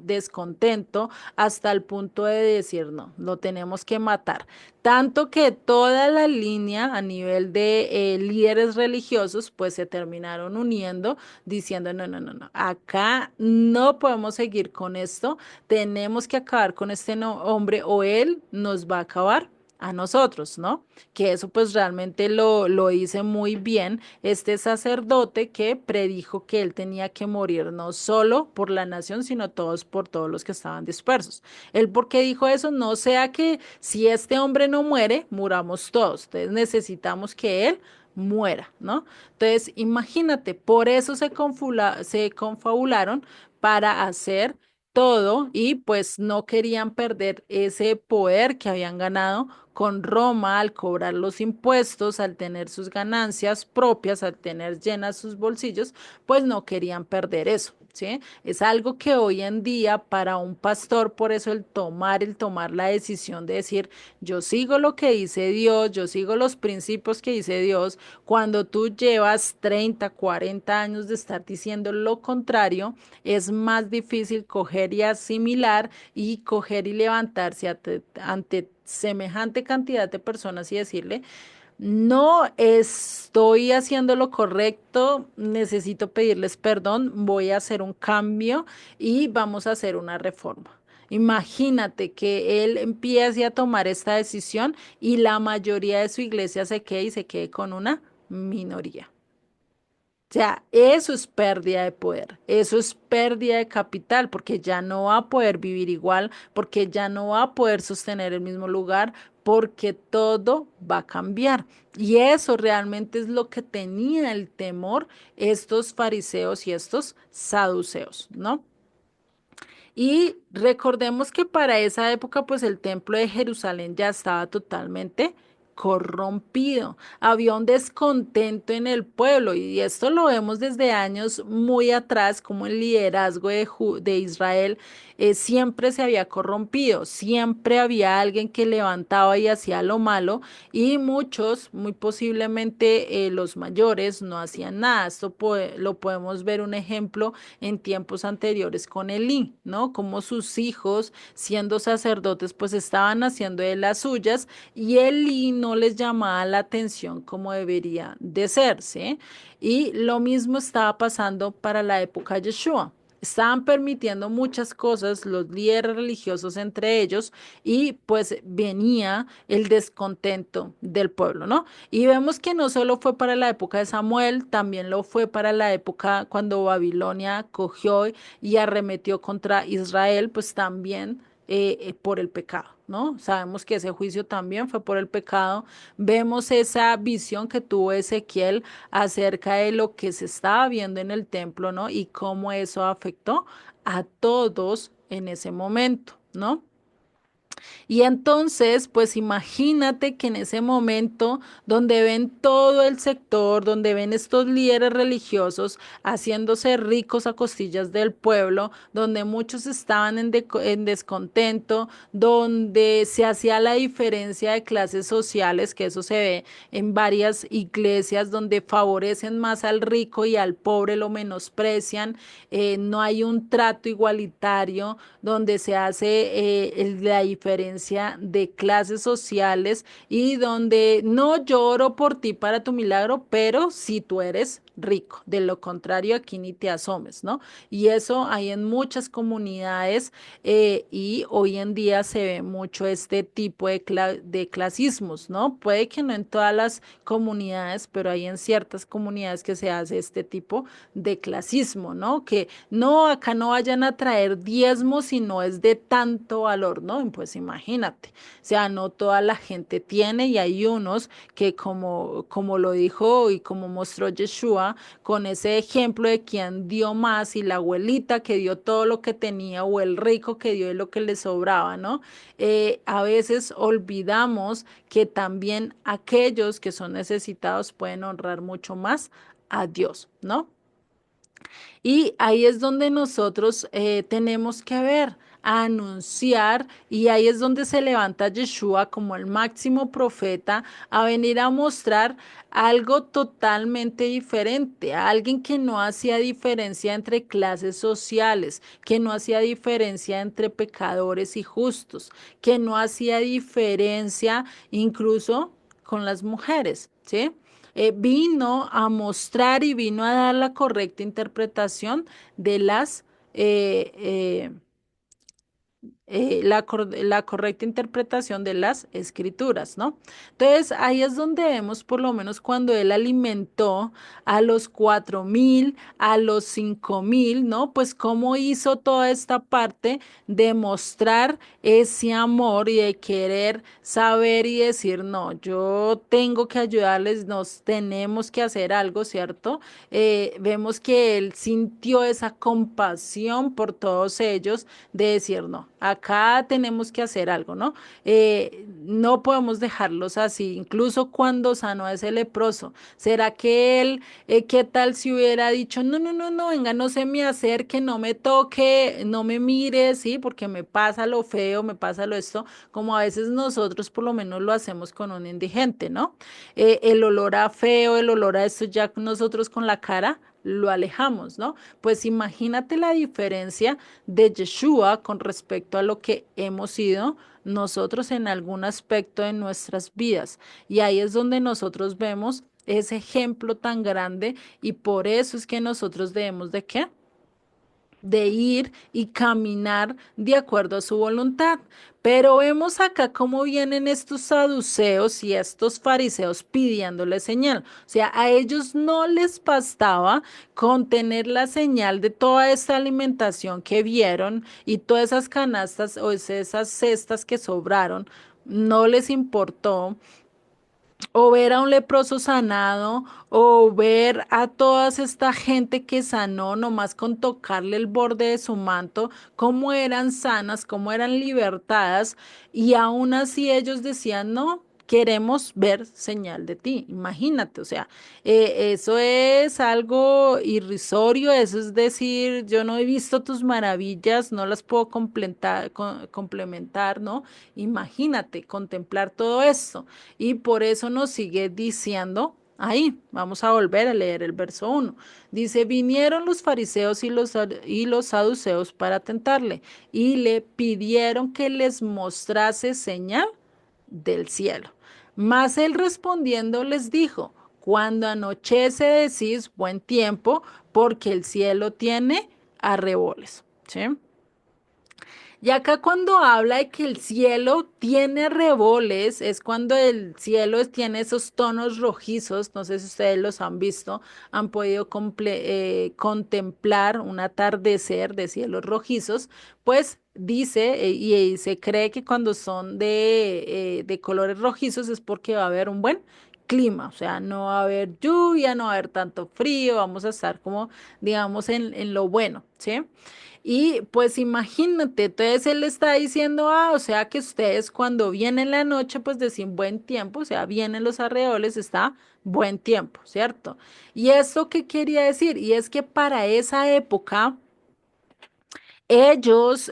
descontento, hasta el punto de decir, no, lo tenemos que matar. Tanto que toda la línea a nivel de líderes religiosos, pues se terminaron uniendo, diciendo, no, no, no, no, acá no podemos seguir con esto, tenemos que acabar con este hombre o él nos va a acabar a nosotros, ¿no? Que eso pues realmente lo hice muy bien este sacerdote que predijo que él tenía que morir no solo por la nación, sino todos por todos los que estaban dispersos. Él, ¿por qué dijo eso? No sea que si este hombre no muere, muramos todos. Entonces necesitamos que él muera, ¿no? Entonces, imagínate, por eso se confabularon para hacer todo y pues no querían perder ese poder que habían ganado con Roma al cobrar los impuestos, al tener sus ganancias propias, al tener llenas sus bolsillos, pues no querían perder eso, ¿sí? Es algo que hoy en día para un pastor, por eso el tomar la decisión de decir, yo sigo lo que dice Dios, yo sigo los principios que dice Dios, cuando tú llevas 30, 40 años de estar diciendo lo contrario, es más difícil coger y asimilar y coger y levantarse ante semejante cantidad de personas y decirle, no estoy haciendo lo correcto, necesito pedirles perdón, voy a hacer un cambio y vamos a hacer una reforma. Imagínate que él empiece a tomar esta decisión y la mayoría de su iglesia se quede y se quede con una minoría. O sea, eso es pérdida de poder, eso es pérdida de capital, porque ya no va a poder vivir igual, porque ya no va a poder sostener el mismo lugar, porque todo va a cambiar. Y eso realmente es lo que tenía el temor estos fariseos y estos saduceos, ¿no? Y recordemos que para esa época, pues el templo de Jerusalén ya estaba totalmente corrompido. Había un descontento en el pueblo y esto lo vemos desde años muy atrás, como el liderazgo de Israel siempre se había corrompido, siempre había alguien que levantaba y hacía lo malo y muchos, muy posiblemente los mayores, no hacían nada. Lo podemos ver un ejemplo en tiempos anteriores con Elí, ¿no? Como sus hijos, siendo sacerdotes, pues estaban haciendo de las suyas y Elí no les llamaba la atención como debería de ser, ¿sí? Y lo mismo estaba pasando para la época de Yeshua. Estaban permitiendo muchas cosas los líderes religiosos entre ellos y pues venía el descontento del pueblo, ¿no? Y vemos que no solo fue para la época de Samuel, también lo fue para la época cuando Babilonia cogió y arremetió contra Israel, pues también por el pecado, ¿no? Sabemos que ese juicio también fue por el pecado. Vemos esa visión que tuvo Ezequiel acerca de lo que se estaba viendo en el templo, ¿no? Y cómo eso afectó a todos en ese momento, ¿no? Y entonces, pues imagínate que en ese momento donde ven todo el sector, donde ven estos líderes religiosos haciéndose ricos a costillas del pueblo, donde muchos estaban en descontento, donde se hacía la diferencia de clases sociales, que eso se ve en varias iglesias donde favorecen más al rico y al pobre lo menosprecian, no hay un trato igualitario donde se hace la diferencia de clases sociales y donde no lloro por ti para tu milagro, pero si tú eres rico, de lo contrario aquí ni te asomes, ¿no? Y eso hay en muchas comunidades y hoy en día se ve mucho este tipo de clasismos, ¿no? Puede que no en todas las comunidades, pero hay en ciertas comunidades que se hace este tipo de clasismo, ¿no? Que no, acá no vayan a traer diezmos si no es de tanto valor, ¿no? Pues imagínate, o sea, no toda la gente tiene y hay unos que como lo dijo y como mostró Yeshua, con ese ejemplo de quien dio más y la abuelita que dio todo lo que tenía o el rico que dio lo que le sobraba, ¿no? A veces olvidamos que también aquellos que son necesitados pueden honrar mucho más a Dios, ¿no? Y ahí es donde nosotros tenemos que ver, anunciar, y ahí es donde se levanta Yeshua como el máximo profeta a venir a mostrar algo totalmente diferente, a alguien que no hacía diferencia entre clases sociales, que no hacía diferencia entre pecadores y justos, que no hacía diferencia incluso con las mujeres, ¿sí? Vino a mostrar y vino a dar la correcta interpretación de eh, eh, la correcta interpretación de las escrituras, ¿no? Entonces, ahí es donde vemos, por lo menos cuando él alimentó a los 4.000, a los 5.000, ¿no? Pues cómo hizo toda esta parte de mostrar ese amor y de querer saber y decir, no, yo tengo que ayudarles, nos tenemos que hacer algo, ¿cierto? Vemos que él sintió esa compasión por todos ellos de decir, no, acá tenemos que hacer algo, ¿no? No podemos dejarlos así, incluso cuando sanó a ese leproso. ¿Será que él, qué tal si hubiera dicho, no, no, no, no, venga, no se me acerque, no me toque, no me mire, sí, porque me pasa lo feo, me pasa lo esto, como a veces nosotros por lo menos lo hacemos con un indigente, ¿no? El olor a feo, el olor a esto, ya nosotros con la cara lo alejamos, ¿no? Pues imagínate la diferencia de Yeshua con respecto a lo que hemos sido nosotros en algún aspecto de nuestras vidas. Y ahí es donde nosotros vemos ese ejemplo tan grande y por eso es que nosotros debemos de qué? De ir y caminar de acuerdo a su voluntad. Pero vemos acá cómo vienen estos saduceos y estos fariseos pidiéndole señal. O sea, a ellos no les bastaba con tener la señal de toda esta alimentación que vieron y todas esas canastas o esas cestas que sobraron. No les importó o ver a un leproso sanado, o ver a toda esta gente que sanó nomás con tocarle el borde de su manto, cómo eran sanas, cómo eran libertadas, y aún así ellos decían, no, queremos ver señal de ti. Imagínate, o sea, eso es algo irrisorio, eso es decir, yo no he visto tus maravillas, no las puedo complementar, ¿no? Imagínate, contemplar todo esto. Y por eso nos sigue diciendo, ahí, vamos a volver a leer el verso 1. Dice, vinieron los fariseos y los saduceos para tentarle y le pidieron que les mostrase señal del cielo. Mas él respondiendo les dijo, cuando anochece decís buen tiempo, porque el cielo tiene arreboles. ¿Sí? Y acá cuando habla de que el cielo tiene reboles, es cuando el cielo tiene esos tonos rojizos, no sé si ustedes los han visto, han podido contemplar un atardecer de cielos rojizos, pues dice y se cree que cuando son de colores rojizos es porque va a haber un buen clima, o sea, no va a haber lluvia, no va a haber tanto frío, vamos a estar como, digamos, en lo bueno, ¿sí? Y pues imagínate, entonces él le está diciendo, ah, o sea que ustedes cuando viene la noche, pues decir buen tiempo, o sea, vienen los alrededores, está buen tiempo, ¿cierto? ¿Y esto qué quería decir? Y es que para esa época, ellos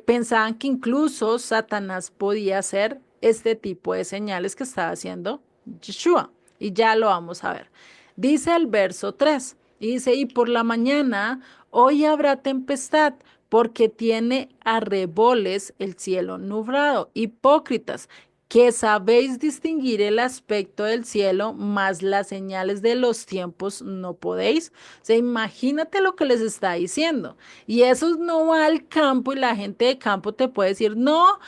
pensaban que incluso Satanás podía hacer este tipo de señales que estaba haciendo Yeshua. Y ya lo vamos a ver. Dice el verso 3. Y dice, y por la mañana hoy habrá tempestad, porque tiene arreboles el cielo nublado. Hipócritas, que sabéis distinguir el aspecto del cielo, mas las señales de los tiempos no podéis. O sea, imagínate lo que les está diciendo. Y eso no va al campo y la gente de campo te puede decir, no,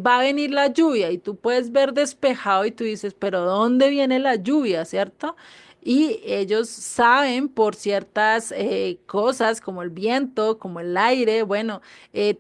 va a venir la lluvia y tú puedes ver despejado y tú dices, pero ¿dónde viene la lluvia, cierto? Y ellos saben por ciertas cosas como el viento, como el aire, bueno,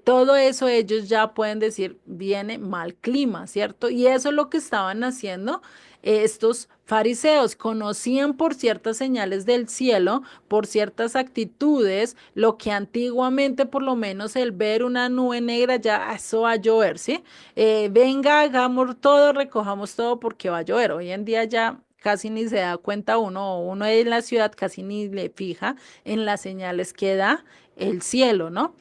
todo eso ellos ya pueden decir, viene mal clima, ¿cierto? Y eso es lo que estaban haciendo estos fariseos. Conocían por ciertas señales del cielo, por ciertas actitudes, lo que antiguamente por lo menos el ver una nube negra ya eso va a llover, ¿sí? Venga, hagamos todo, recojamos todo porque va a llover. Hoy en día ya casi ni se da cuenta uno, o uno en la ciudad casi ni le fija en las señales que da el cielo, ¿no?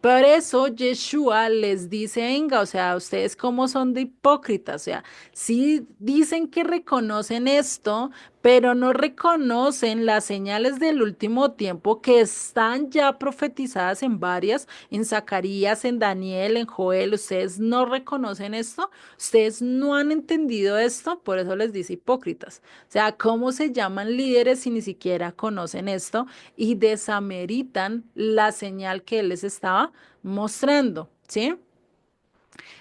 Por eso Yeshua les dice, venga, o sea, ustedes cómo son de hipócritas, o sea, sí dicen que reconocen esto, pero no reconocen las señales del último tiempo que están ya profetizadas en varias, en Zacarías, en Daniel, en Joel. Ustedes no reconocen esto, ustedes no han entendido esto, por eso les dice hipócritas. O sea, ¿cómo se llaman líderes si ni siquiera conocen esto y desameritan la señal que él les estaba mostrando? ¿Sí?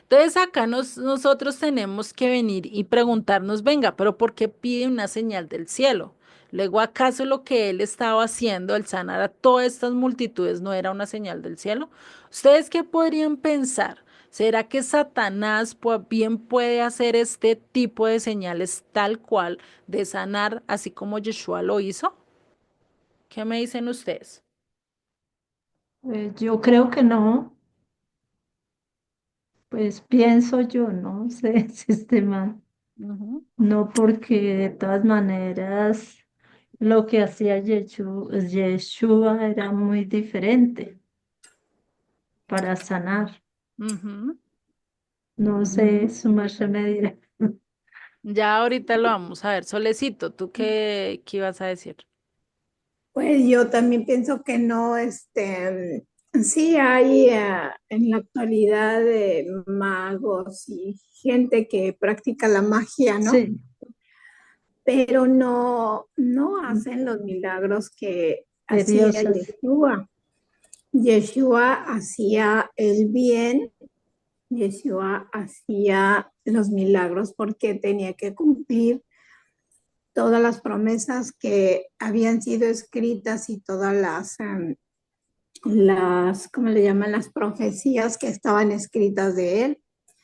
Entonces acá nosotros tenemos que venir y preguntarnos, venga, pero ¿por qué pide una señal del cielo? Luego, ¿acaso lo que él estaba haciendo, el sanar a todas estas multitudes, no era una señal del cielo? ¿Ustedes qué podrían pensar? ¿Será que Satanás bien puede hacer este tipo de señales tal cual de sanar, así como Yeshua lo hizo? ¿Qué me dicen ustedes? Yo creo que no, pues pienso yo, no sé si esté mal. Ujú, No, porque de todas maneras lo que hacía Yeshua era muy diferente para sanar. ujú. No sé, su merced me dirá. Ya ahorita lo vamos a ver. Solecito, ¿tú qué ibas a decir? Pues yo también pienso que no, sí hay en la actualidad magos y gente que practica la magia, ¿no? Sí, Pero no hacen los milagros que de hacía dioses. Yeshua. Yeshua hacía el bien, Yeshua hacía los milagros porque tenía que cumplir todas las promesas que habían sido escritas y todas ¿cómo le llaman? Las profecías que estaban escritas de él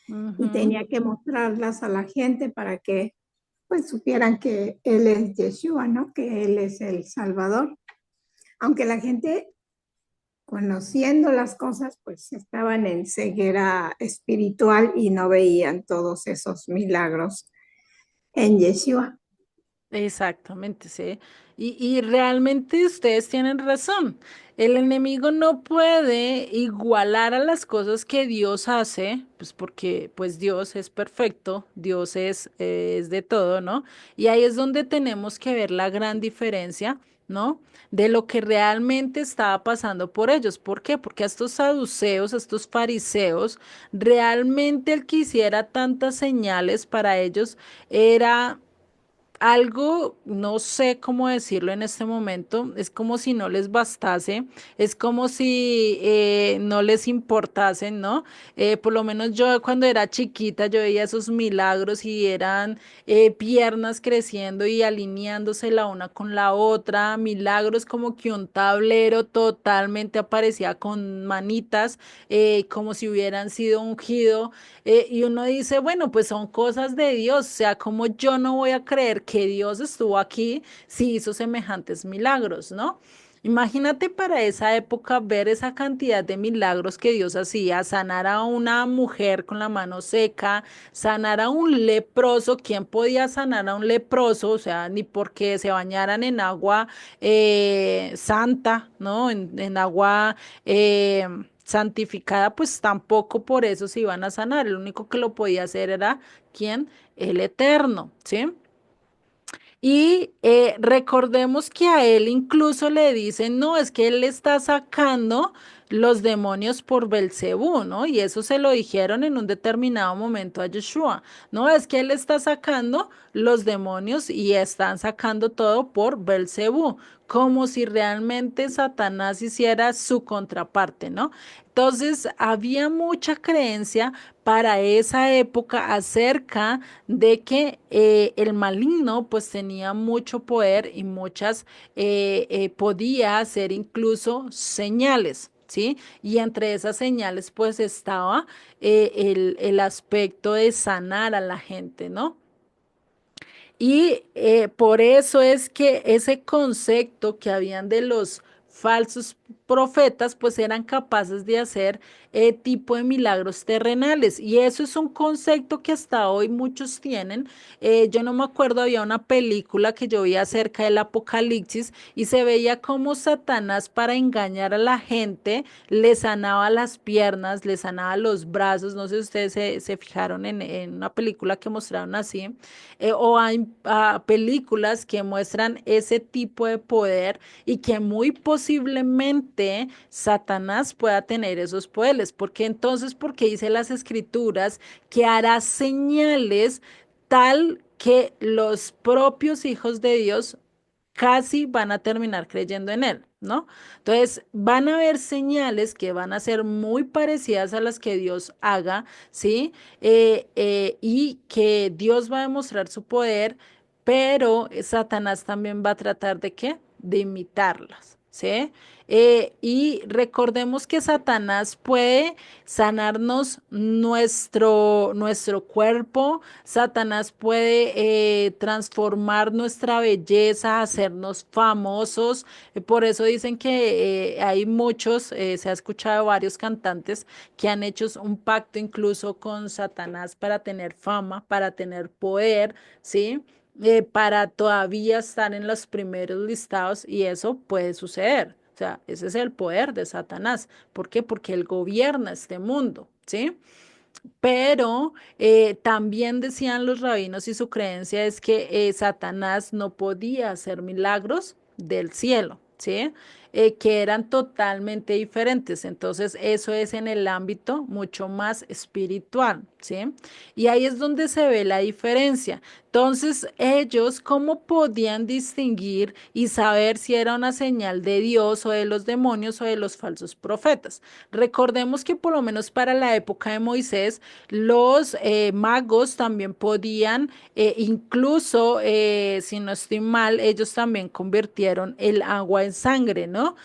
y Ujú. tenía que mostrarlas a la gente para que pues supieran que él es Yeshua, ¿no? Que él es el Salvador. Aunque la gente conociendo las cosas pues estaban en ceguera espiritual y no veían todos esos milagros en Yeshua. Exactamente, sí. Y realmente ustedes tienen razón. El enemigo no puede igualar a las cosas que Dios hace, pues porque pues Dios es perfecto, Dios es de todo, ¿no? Y ahí es donde tenemos que ver la gran diferencia, ¿no? De lo que realmente estaba pasando por ellos. ¿Por qué? Porque a estos saduceos, a estos fariseos, realmente el que hiciera tantas señales para ellos era algo, no sé cómo decirlo en este momento, es como si no les bastase, es como si no les importasen, ¿no? Por lo menos yo cuando era chiquita yo veía esos milagros y eran piernas creciendo y alineándose la una con la otra, milagros como que un tablero totalmente aparecía con manitas, como si hubieran sido ungido. Y uno dice, bueno, pues son cosas de Dios, o sea, como yo no voy a creer que Dios estuvo aquí si hizo semejantes milagros, ¿no? Imagínate para esa época ver esa cantidad de milagros que Dios hacía, sanar a una mujer con la mano seca, sanar a un leproso. ¿Quién podía sanar a un leproso? O sea, ni porque se bañaran en agua santa, ¿no? En agua santificada, pues tampoco por eso se iban a sanar. El único que lo podía hacer era ¿quién? El Eterno, ¿sí? Y recordemos que a él incluso le dicen, no, es que él le está sacando los demonios por Belcebú, ¿no? Y eso se lo dijeron en un determinado momento a Yeshua. No, es que él está sacando los demonios y están sacando todo por Belcebú, como si realmente Satanás hiciera su contraparte, ¿no? Entonces, había mucha creencia para esa época acerca de que el maligno pues tenía mucho poder y podía hacer incluso señales. ¿Sí? Y entre esas señales pues estaba el aspecto de sanar a la gente, ¿no? Y por eso es que ese concepto que habían de los falsos profetas, pues eran capaces de hacer tipo de milagros terrenales. Y eso es un concepto que hasta hoy muchos tienen. Yo no me acuerdo, había una película que yo vi acerca del Apocalipsis y se veía como Satanás para engañar a la gente le sanaba las piernas, le sanaba los brazos. No sé si ustedes se fijaron en una película que mostraron así. O hay películas que muestran ese tipo de poder y que muy posiblemente Satanás pueda tener esos poderes. Porque entonces, porque dice las escrituras que hará señales tal que los propios hijos de Dios casi van a terminar creyendo en él, ¿no? Entonces, van a haber señales que van a ser muy parecidas a las que Dios haga, ¿sí? Y que Dios va a demostrar su poder, pero Satanás también va a tratar de qué? De imitarlas, ¿sí? Y recordemos que Satanás puede sanarnos nuestro cuerpo. Satanás puede transformar nuestra belleza, hacernos famosos. Por eso dicen que hay muchos, se ha escuchado varios cantantes que han hecho un pacto incluso con Satanás para tener fama, para tener poder, ¿sí? Para todavía estar en los primeros listados y eso puede suceder. O sea, ese es el poder de Satanás. ¿Por qué? Porque él gobierna este mundo, ¿sí? Pero también decían los rabinos y su creencia es que Satanás no podía hacer milagros del cielo, ¿sí? Que eran totalmente diferentes. Entonces, eso es en el ámbito mucho más espiritual, ¿sí? Y ahí es donde se ve la diferencia. Entonces, ellos, ¿cómo podían distinguir y saber si era una señal de Dios o de los demonios o de los falsos profetas? Recordemos que por lo menos para la época de Moisés, los magos también podían, incluso, si no estoy mal, ellos también convirtieron el agua en sangre, ¿no?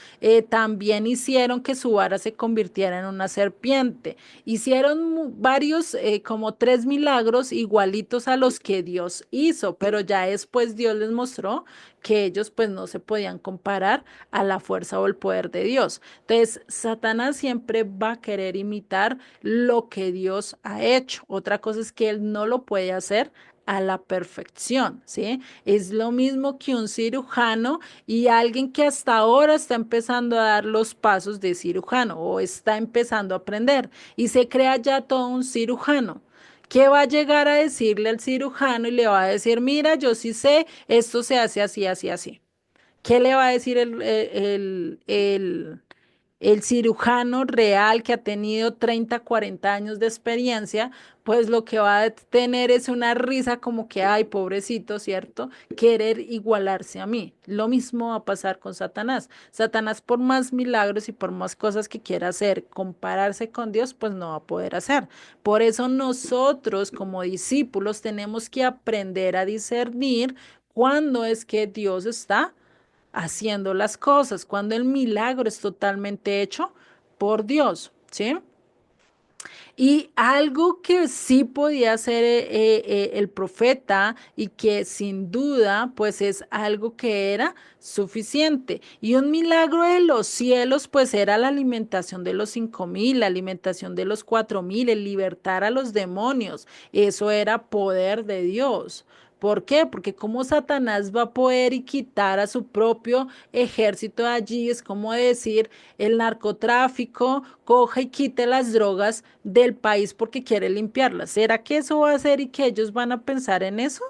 También hicieron que su vara se convirtiera en una serpiente. Hicieron varios, como tres milagros igualitos a los que Dios hizo, pero ya después Dios les mostró que ellos pues no se podían comparar a la fuerza o el poder de Dios. Entonces, Satanás siempre va a querer imitar lo que Dios ha hecho. Otra cosa es que él no lo puede hacer a la perfección, ¿sí? Es lo mismo que un cirujano y alguien que hasta ahora está empezando a dar los pasos de cirujano o está empezando a aprender y se crea ya todo un cirujano. ¿Qué va a llegar a decirle al cirujano y le va a decir, mira, yo sí sé, esto se hace así, así, así? ¿Qué le va a decir el cirujano real que ha tenido 30, 40 años de experiencia? Pues lo que va a tener es una risa como que, ay, pobrecito, ¿cierto? Querer igualarse a mí. Lo mismo va a pasar con Satanás. Satanás, por más milagros y por más cosas que quiera hacer, compararse con Dios, pues no va a poder hacer. Por eso nosotros como discípulos tenemos que aprender a discernir cuándo es que Dios está haciendo las cosas, cuando el milagro es totalmente hecho por Dios, ¿sí? Y algo que sí podía hacer el profeta y que sin duda pues es algo que era suficiente. Y un milagro de los cielos pues era la alimentación de los 5.000, la alimentación de los 4.000, el libertar a los demonios. Eso era poder de Dios. ¿Por qué? Porque como Satanás va a poder y quitar a su propio ejército de allí, es como decir, el narcotráfico coja y quite las drogas del país porque quiere limpiarlas. ¿Será que eso va a hacer y que ellos van a pensar en eso?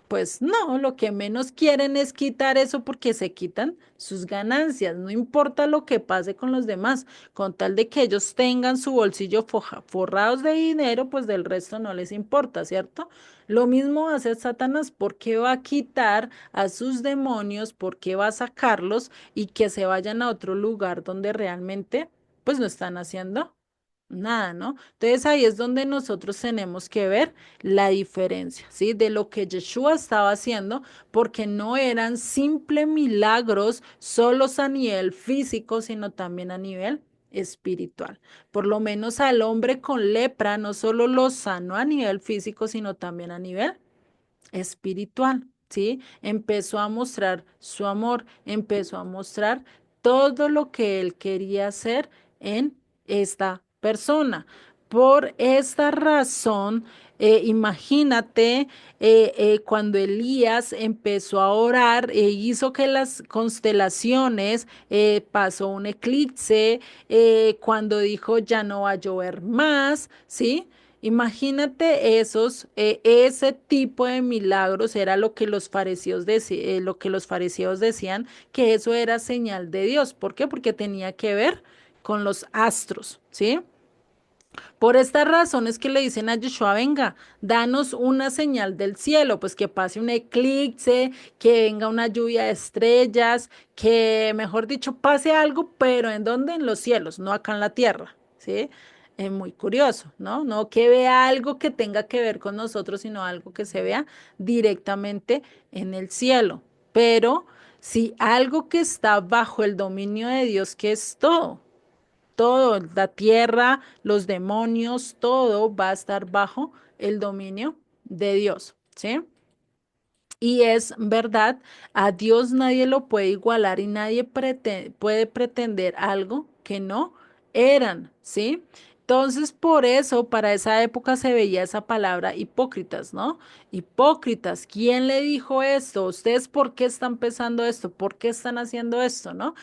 Pues no, lo que menos quieren es quitar eso porque se quitan sus ganancias, no importa lo que pase con los demás, con tal de que ellos tengan su bolsillo forrados de dinero, pues del resto no les importa, ¿cierto? Lo mismo va a hacer Satanás, ¿por qué va a quitar a sus demonios? ¿Por qué va a sacarlos y que se vayan a otro lugar donde realmente pues no están haciendo nada, ¿no? Entonces ahí es donde nosotros tenemos que ver la diferencia, ¿sí? De lo que Yeshua estaba haciendo, porque no eran simples milagros solos a nivel físico, sino también a nivel espiritual. Por lo menos al hombre con lepra no solo lo sanó a nivel físico, sino también a nivel espiritual, ¿sí? Empezó a mostrar su amor, empezó a mostrar todo lo que él quería hacer en esta persona. Por esta razón, imagínate cuando Elías empezó a orar, hizo que las constelaciones, pasó un eclipse, cuando dijo ya no va a llover más, ¿sí? Imagínate ese tipo de milagros era lo que los fariseos lo que los fariseos decían que eso era señal de Dios. ¿Por qué? Porque tenía que ver con los astros, ¿sí? Por estas razones que le dicen a Yeshua, venga, danos una señal del cielo, pues que pase un eclipse, que venga una lluvia de estrellas, que, mejor dicho, pase algo, pero ¿en dónde? En los cielos, no acá en la tierra, ¿sí? Es muy curioso, ¿no? No que vea algo que tenga que ver con nosotros, sino algo que se vea directamente en el cielo. Pero si algo que está bajo el dominio de Dios, que es todo, la tierra, los demonios, todo va a estar bajo el dominio de Dios, ¿sí? Y es verdad, a Dios nadie lo puede igualar y nadie puede pretender algo que no eran, ¿sí? Entonces, por eso, para esa época se veía esa palabra hipócritas, ¿no? Hipócritas, ¿quién le dijo esto? ¿Ustedes por qué están pensando esto? ¿Por qué están haciendo esto, no?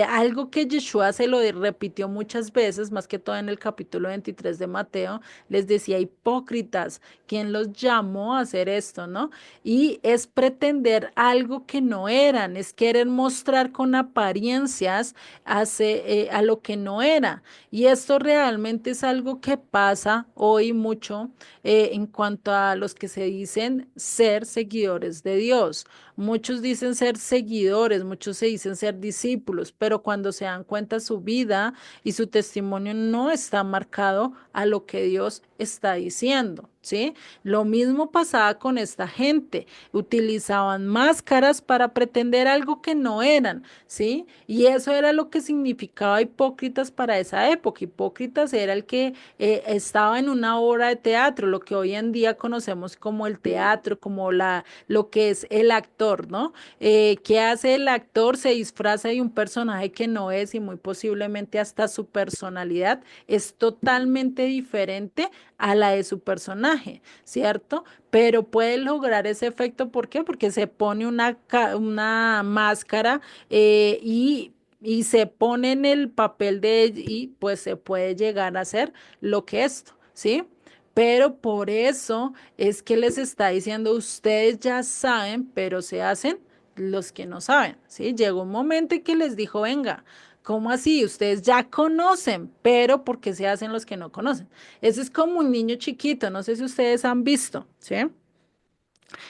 Algo que Yeshua se lo repitió muchas veces, más que todo en el capítulo 23 de Mateo, les decía hipócritas, ¿quién los llamó a hacer esto, no? Y es pretender algo que no eran, es querer mostrar con apariencias a lo que no era. Y esto realmente es algo que pasa hoy mucho en cuanto a los que se dicen ser seguidores de Dios. Muchos dicen ser seguidores, muchos se dicen ser discípulos, pero cuando se dan cuenta su vida y su testimonio no está marcado a lo que Dios está diciendo, ¿sí? Lo mismo pasaba con esta gente. Utilizaban máscaras para pretender algo que no eran, ¿sí? Y eso era lo que significaba hipócritas para esa época. Hipócritas era el que estaba en una obra de teatro, lo que hoy en día conocemos como el teatro, como lo que es el actor, ¿no? ¿Qué hace el actor? Se disfraza de un personaje que no es y muy posiblemente hasta su personalidad es totalmente diferente a la de su personaje, ¿cierto? Pero puede lograr ese efecto, ¿por qué? Porque se pone una máscara y se pone en el papel y pues se puede llegar a hacer lo que esto, ¿sí? Pero por eso es que les está diciendo, ustedes ya saben, pero se hacen los que no saben, ¿sí? Llegó un momento en que les dijo, venga, ¿cómo así? Ustedes ya conocen, pero ¿por qué se hacen los que no conocen? Eso es como un niño chiquito, no sé si ustedes han visto, ¿sí?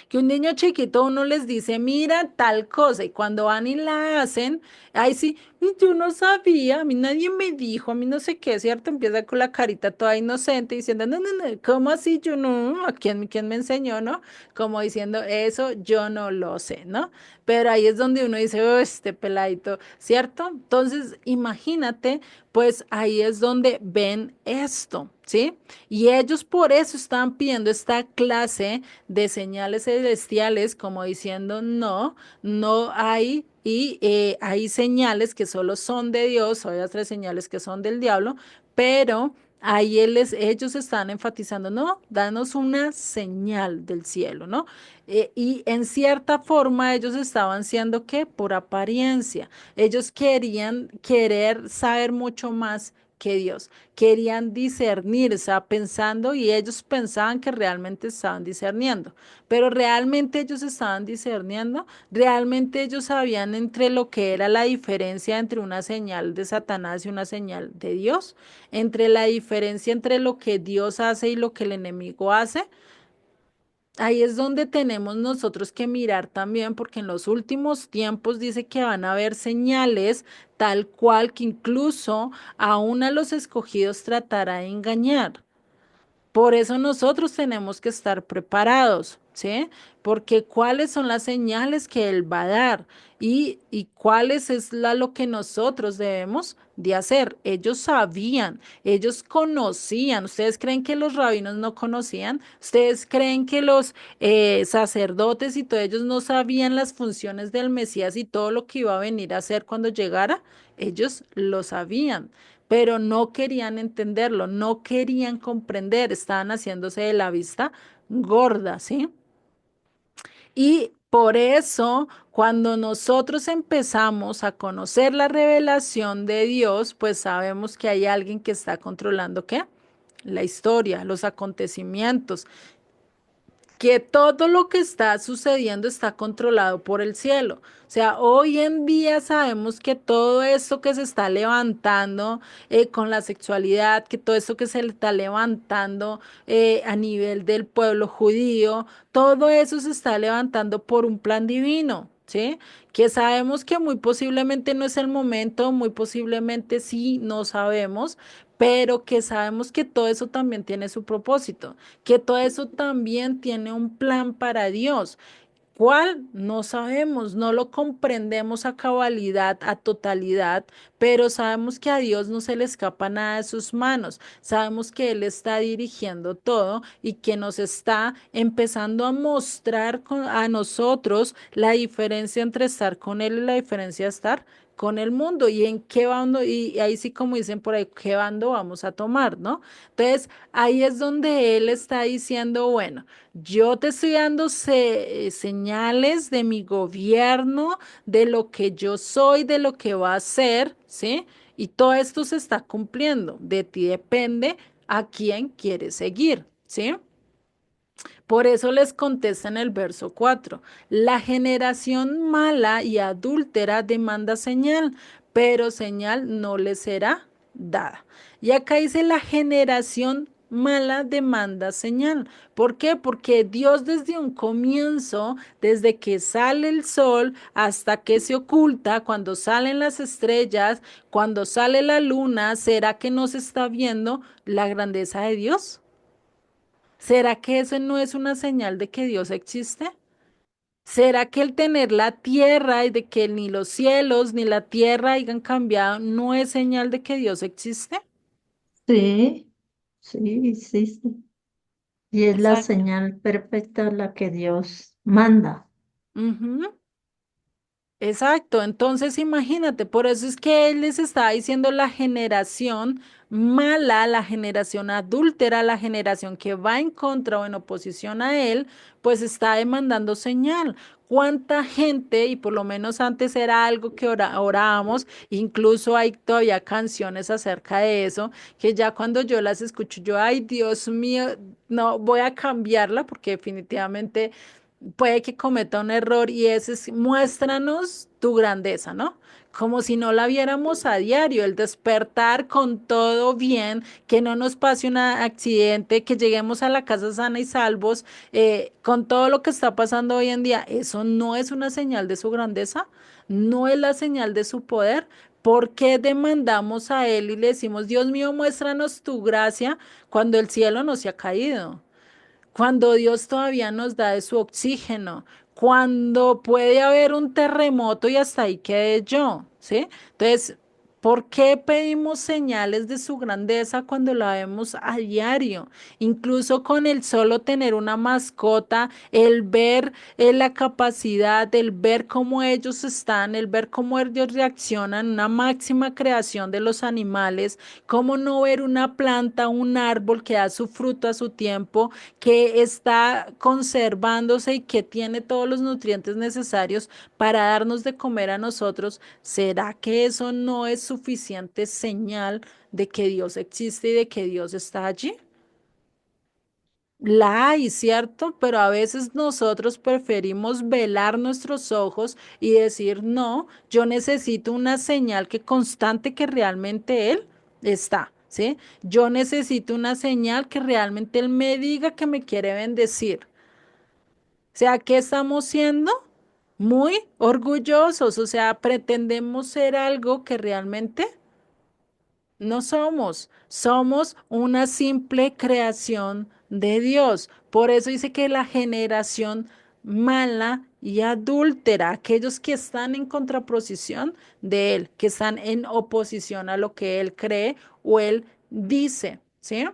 Que un niño chiquito uno les dice, mira tal cosa, y cuando van y la hacen, ay sí, yo no sabía, a mí nadie me dijo, a mí no sé qué, ¿cierto? Empieza con la carita toda inocente diciendo, no, no, no, ¿cómo así? Yo no, ¿quién me enseñó, no? Como diciendo, eso yo no lo sé, ¿no? Pero ahí es donde uno dice, oh, este peladito, ¿cierto? Entonces, imagínate, pues ahí es donde ven esto, ¿sí? Y ellos por eso estaban pidiendo esta clase de señales celestiales, como diciendo, no, no hay, y hay señales que solo son de Dios, hay otras señales que son del diablo, pero ahí ellos están enfatizando, no, danos una señal del cielo, ¿no? Y en cierta forma ellos estaban siendo que por apariencia, ellos querer saber mucho más que Dios, querían discernir, o sea, pensando y ellos pensaban que realmente estaban discerniendo, pero realmente ellos estaban discerniendo, realmente ellos sabían entre lo que era la diferencia entre una señal de Satanás y una señal de Dios, entre la diferencia entre lo que Dios hace y lo que el enemigo hace. Ahí es donde tenemos nosotros que mirar también, porque en los últimos tiempos dice que van a haber señales tal cual que incluso aún a los escogidos tratará de engañar. Por eso nosotros tenemos que estar preparados. ¿sí? Porque cuáles son las señales que Él va a dar y cuáles es lo que nosotros debemos de hacer. Ellos sabían, ellos conocían. ¿Ustedes creen que los rabinos no conocían? ¿Ustedes creen que los sacerdotes y todos ellos no sabían las funciones del Mesías y todo lo que iba a venir a hacer cuando llegara? Ellos lo sabían, pero no querían entenderlo, no querían comprender, estaban haciéndose de la vista gorda, ¿sí? Y por eso, cuando nosotros empezamos a conocer la revelación de Dios, pues sabemos que hay alguien que está controlando ¿qué? La historia, los acontecimientos, que todo lo que está sucediendo está controlado por el cielo. O sea, hoy en día sabemos que todo esto que se está levantando con la sexualidad, que todo esto que se está levantando a nivel del pueblo judío, todo eso se está levantando por un plan divino. ¿Sí? Que sabemos que muy posiblemente no es el momento, muy posiblemente sí, no sabemos, pero que sabemos que todo eso también tiene su propósito, que todo eso también tiene un plan para Dios. ¿Cuál? No sabemos, no lo comprendemos a cabalidad, a totalidad, pero sabemos que a Dios no se le escapa nada de sus manos. Sabemos que Él está dirigiendo todo y que nos está empezando a mostrar a nosotros la diferencia entre estar con Él y la diferencia de estar con el mundo y en qué bando, y ahí sí como dicen por ahí, qué bando vamos a tomar, ¿no? Entonces, ahí es donde Él está diciendo, bueno. Yo te estoy dando señales de mi gobierno, de lo que yo soy, de lo que va a ser, ¿sí? Y todo esto se está cumpliendo. De ti depende a quién quieres seguir, ¿sí? Por eso les contesta en el verso 4: la generación mala y adúltera demanda señal, pero señal no le será dada. Y acá dice la generación mala demanda señal. ¿Por qué? Porque Dios desde un comienzo, desde que sale el sol hasta que se oculta, cuando salen las estrellas, cuando sale la luna, ¿será que no se está viendo la grandeza de Dios? ¿Será que eso no es una señal de que Dios existe? ¿Será que el tener la tierra y de que ni los cielos ni la tierra hayan cambiado no es señal de que Dios existe? Sí, sí, sí, sí. Y es la Exacto. señal perfecta la que Dios manda. Ujú. Exacto, entonces imagínate, por eso es que él les estaba diciendo la generación mala, la generación adúltera, la generación que va en contra o en oposición a él, pues está demandando señal. ¿Cuánta gente, y por lo menos antes era algo que orábamos, incluso hay todavía canciones acerca de eso, que ya cuando yo las escucho, yo, ay Dios mío, no voy a cambiarla porque definitivamente puede que cometa un error y ese es muéstranos tu grandeza, ¿no? Como si no la viéramos a diario, el despertar con todo bien, que no nos pase un accidente, que lleguemos a la casa sana y salvos, con todo lo que está pasando hoy en día, ¿eso no es una señal de su grandeza? ¿No es la señal de su poder? ¿Por qué demandamos a Él y le decimos, Dios mío, muéstranos tu gracia cuando el cielo no se ha caído? Cuando Dios todavía nos da de su oxígeno, cuando puede haber un terremoto y hasta ahí quedé yo, ¿sí? Entonces, ¿por qué pedimos señales de su grandeza cuando la vemos a diario? Incluso con el solo tener una mascota, el ver la capacidad, el ver cómo ellos están, el ver cómo ellos reaccionan, una máxima creación de los animales, cómo no ver una planta, un árbol que da su fruto a su tiempo, que está conservándose y que tiene todos los nutrientes necesarios para darnos de comer a nosotros, ¿será que eso no es suficiente señal de que Dios existe y de que Dios está allí? La hay, ¿cierto? Pero a veces nosotros preferimos velar nuestros ojos y decir, no, yo necesito una señal que constante que realmente Él está, ¿sí? Yo necesito una señal que realmente Él me diga que me quiere bendecir. O sea, ¿qué estamos siendo? Muy orgullosos, o sea, pretendemos ser algo que realmente no somos. Somos una simple creación de Dios. Por eso dice que la generación mala y adúltera, aquellos que están en contraposición de él, que están en oposición a lo que él cree o él dice, ¿sí?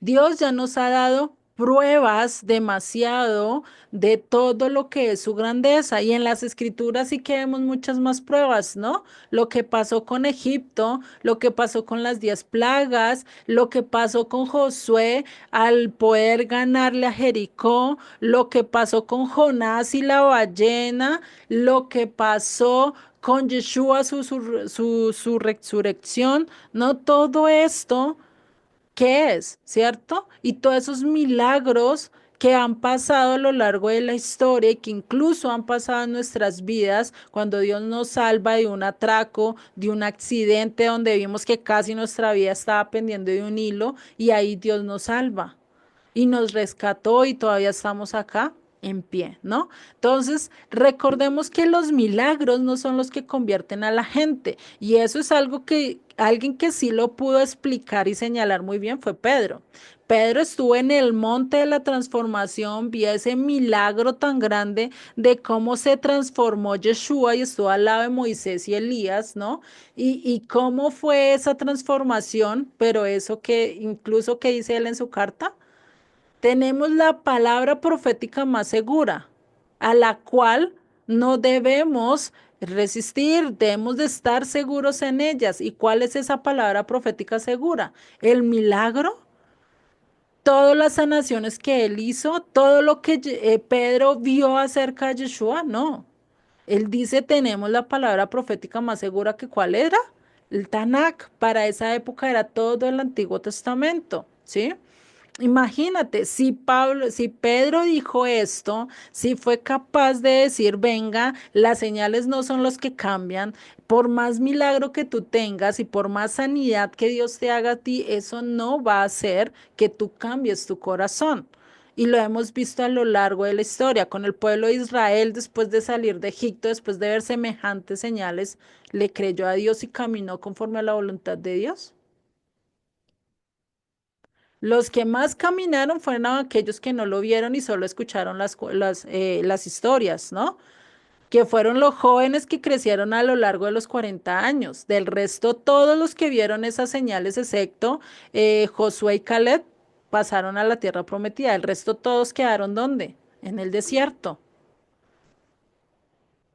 Dios ya nos ha dado pruebas demasiado de todo lo que es su grandeza y en las escrituras sí que vemos muchas más pruebas, ¿no? Lo que pasó con Egipto, lo que pasó con las 10 plagas, lo que pasó con Josué al poder ganarle a Jericó, lo que pasó con Jonás y la ballena, lo que pasó con Yeshua, su resurrección, ¿no? Todo esto. ¿Qué es? ¿Cierto? Y todos esos milagros que han pasado a lo largo de la historia y que incluso han pasado en nuestras vidas cuando Dios nos salva de un atraco, de un accidente donde vimos que casi nuestra vida estaba pendiendo de un hilo y ahí Dios nos salva y nos rescató y todavía estamos acá en pie, ¿no? Entonces, recordemos que los milagros no son los que convierten a la gente y eso es algo que alguien que sí lo pudo explicar y señalar muy bien fue Pedro. Pedro estuvo en el monte de la transformación, vio ese milagro tan grande de cómo se transformó Yeshua y estuvo al lado de Moisés y Elías, ¿no? Y cómo fue esa transformación, pero eso que incluso que dice él en su carta, tenemos la palabra profética más segura, a la cual no debemos resistir, debemos de estar seguros en ellas. ¿Y cuál es esa palabra profética segura? El milagro, todas las sanaciones que él hizo, todo lo que Pedro vio acerca de Yeshua, no. Él dice, tenemos la palabra profética más segura que ¿cuál era? El Tanakh. Para esa época era todo el Antiguo Testamento, ¿sí? Imagínate, si Pedro dijo esto, si fue capaz de decir, venga, las señales no son los que cambian, por más milagro que tú tengas y por más sanidad que Dios te haga a ti, eso no va a hacer que tú cambies tu corazón. Y lo hemos visto a lo largo de la historia con el pueblo de Israel después de salir de Egipto, después de ver semejantes señales, le creyó a Dios y caminó conforme a la voluntad de Dios. Los que más caminaron fueron aquellos que no lo vieron y solo escucharon las historias, ¿no? Que fueron los jóvenes que crecieron a lo largo de los 40 años. Del resto, todos los que vieron esas señales, excepto Josué y Caleb, pasaron a la tierra prometida. El resto, todos quedaron ¿dónde? En el desierto.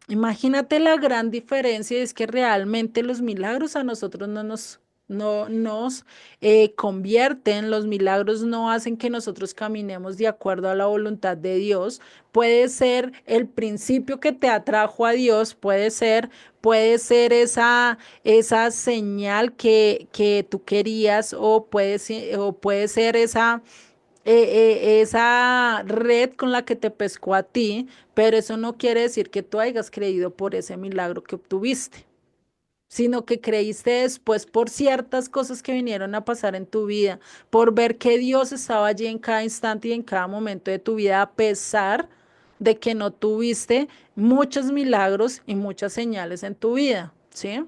Imagínate la gran diferencia, es que realmente los milagros a nosotros no nos convierten, los milagros no hacen que nosotros caminemos de acuerdo a la voluntad de Dios. Puede ser el principio que te atrajo a Dios, puede ser esa señal que tú querías o puede ser esa red con la que te pescó a ti, pero eso no quiere decir que tú hayas creído por ese milagro que obtuviste, sino que creíste después por ciertas cosas que vinieron a pasar en tu vida, por ver que Dios estaba allí en cada instante y en cada momento de tu vida, a pesar de que no tuviste muchos milagros y muchas señales en tu vida, ¿sí?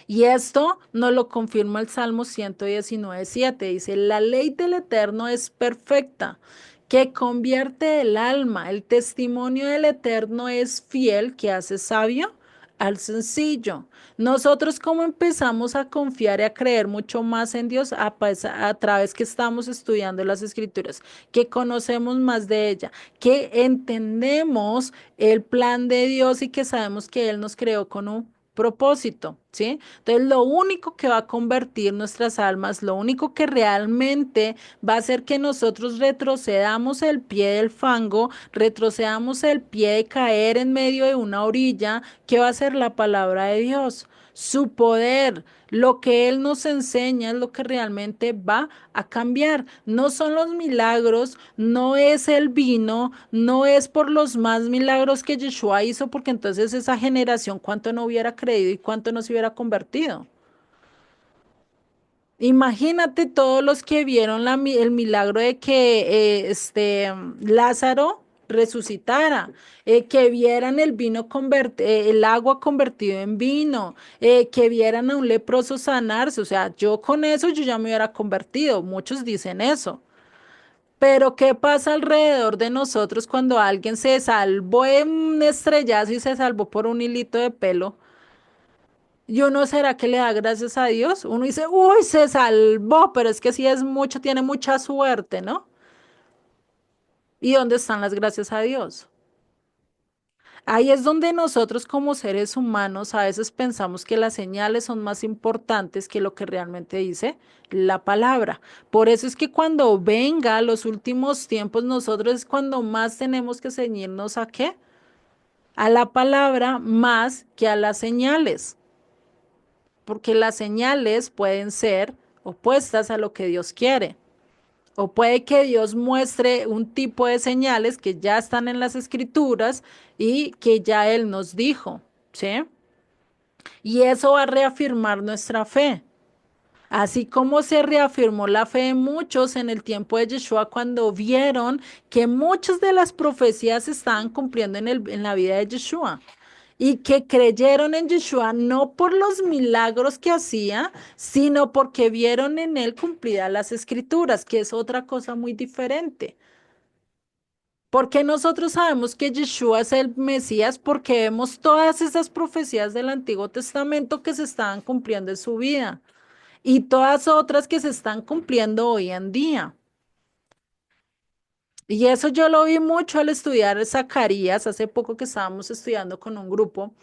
Y esto nos lo confirma el Salmo 119:7. Dice, la ley del Eterno es perfecta, que convierte el alma. El testimonio del Eterno es fiel, que hace sabio al sencillo. Nosotros cómo empezamos a confiar y a creer mucho más en Dios a través que estamos estudiando las Escrituras, que conocemos más de ella, que entendemos el plan de Dios y que sabemos que Él nos creó con un propósito, ¿sí? Entonces, lo único que va a convertir nuestras almas, lo único que realmente va a hacer que nosotros retrocedamos el pie del fango, retrocedamos el pie de caer en medio de una orilla, ¿qué va a ser la palabra de Dios? Su poder, lo que Él nos enseña es lo que realmente va a cambiar. No son los milagros, no es el vino, no es por los más milagros que Yeshua hizo, porque entonces esa generación cuánto no hubiera creído y cuánto no se hubiera convertido. Imagínate todos los que vieron el milagro de que Lázaro resucitara, que vieran el agua convertido en vino, que vieran a un leproso sanarse. O sea, yo con eso yo ya me hubiera convertido. Muchos dicen eso. Pero ¿qué pasa alrededor de nosotros cuando alguien se salvó en un estrellazo y se salvó por un hilito de pelo? ¿Y uno será que le da gracias a Dios? Uno dice, uy, se salvó, pero es que sí es mucho, tiene mucha suerte, ¿no? ¿Y dónde están las gracias a Dios? Ahí es donde nosotros como seres humanos a veces pensamos que las señales son más importantes que lo que realmente dice la palabra. Por eso es que cuando venga los últimos tiempos, nosotros es cuando más tenemos que ceñirnos a qué? A la palabra más que a las señales, porque las señales pueden ser opuestas a lo que Dios quiere. O puede que Dios muestre un tipo de señales que ya están en las escrituras y que ya Él nos dijo, ¿sí? Y eso va a reafirmar nuestra fe. Así como se reafirmó la fe de muchos en el tiempo de Yeshua cuando vieron que muchas de las profecías se estaban cumpliendo en la vida de Yeshua y que creyeron en Yeshua no por los milagros que hacía, sino porque vieron en él cumplidas las escrituras, que es otra cosa muy diferente. Porque nosotros sabemos que Yeshua es el Mesías porque vemos todas esas profecías del Antiguo Testamento que se estaban cumpliendo en su vida y todas otras que se están cumpliendo hoy en día. Y eso yo lo vi mucho al estudiar Zacarías, hace poco que estábamos estudiando con un grupo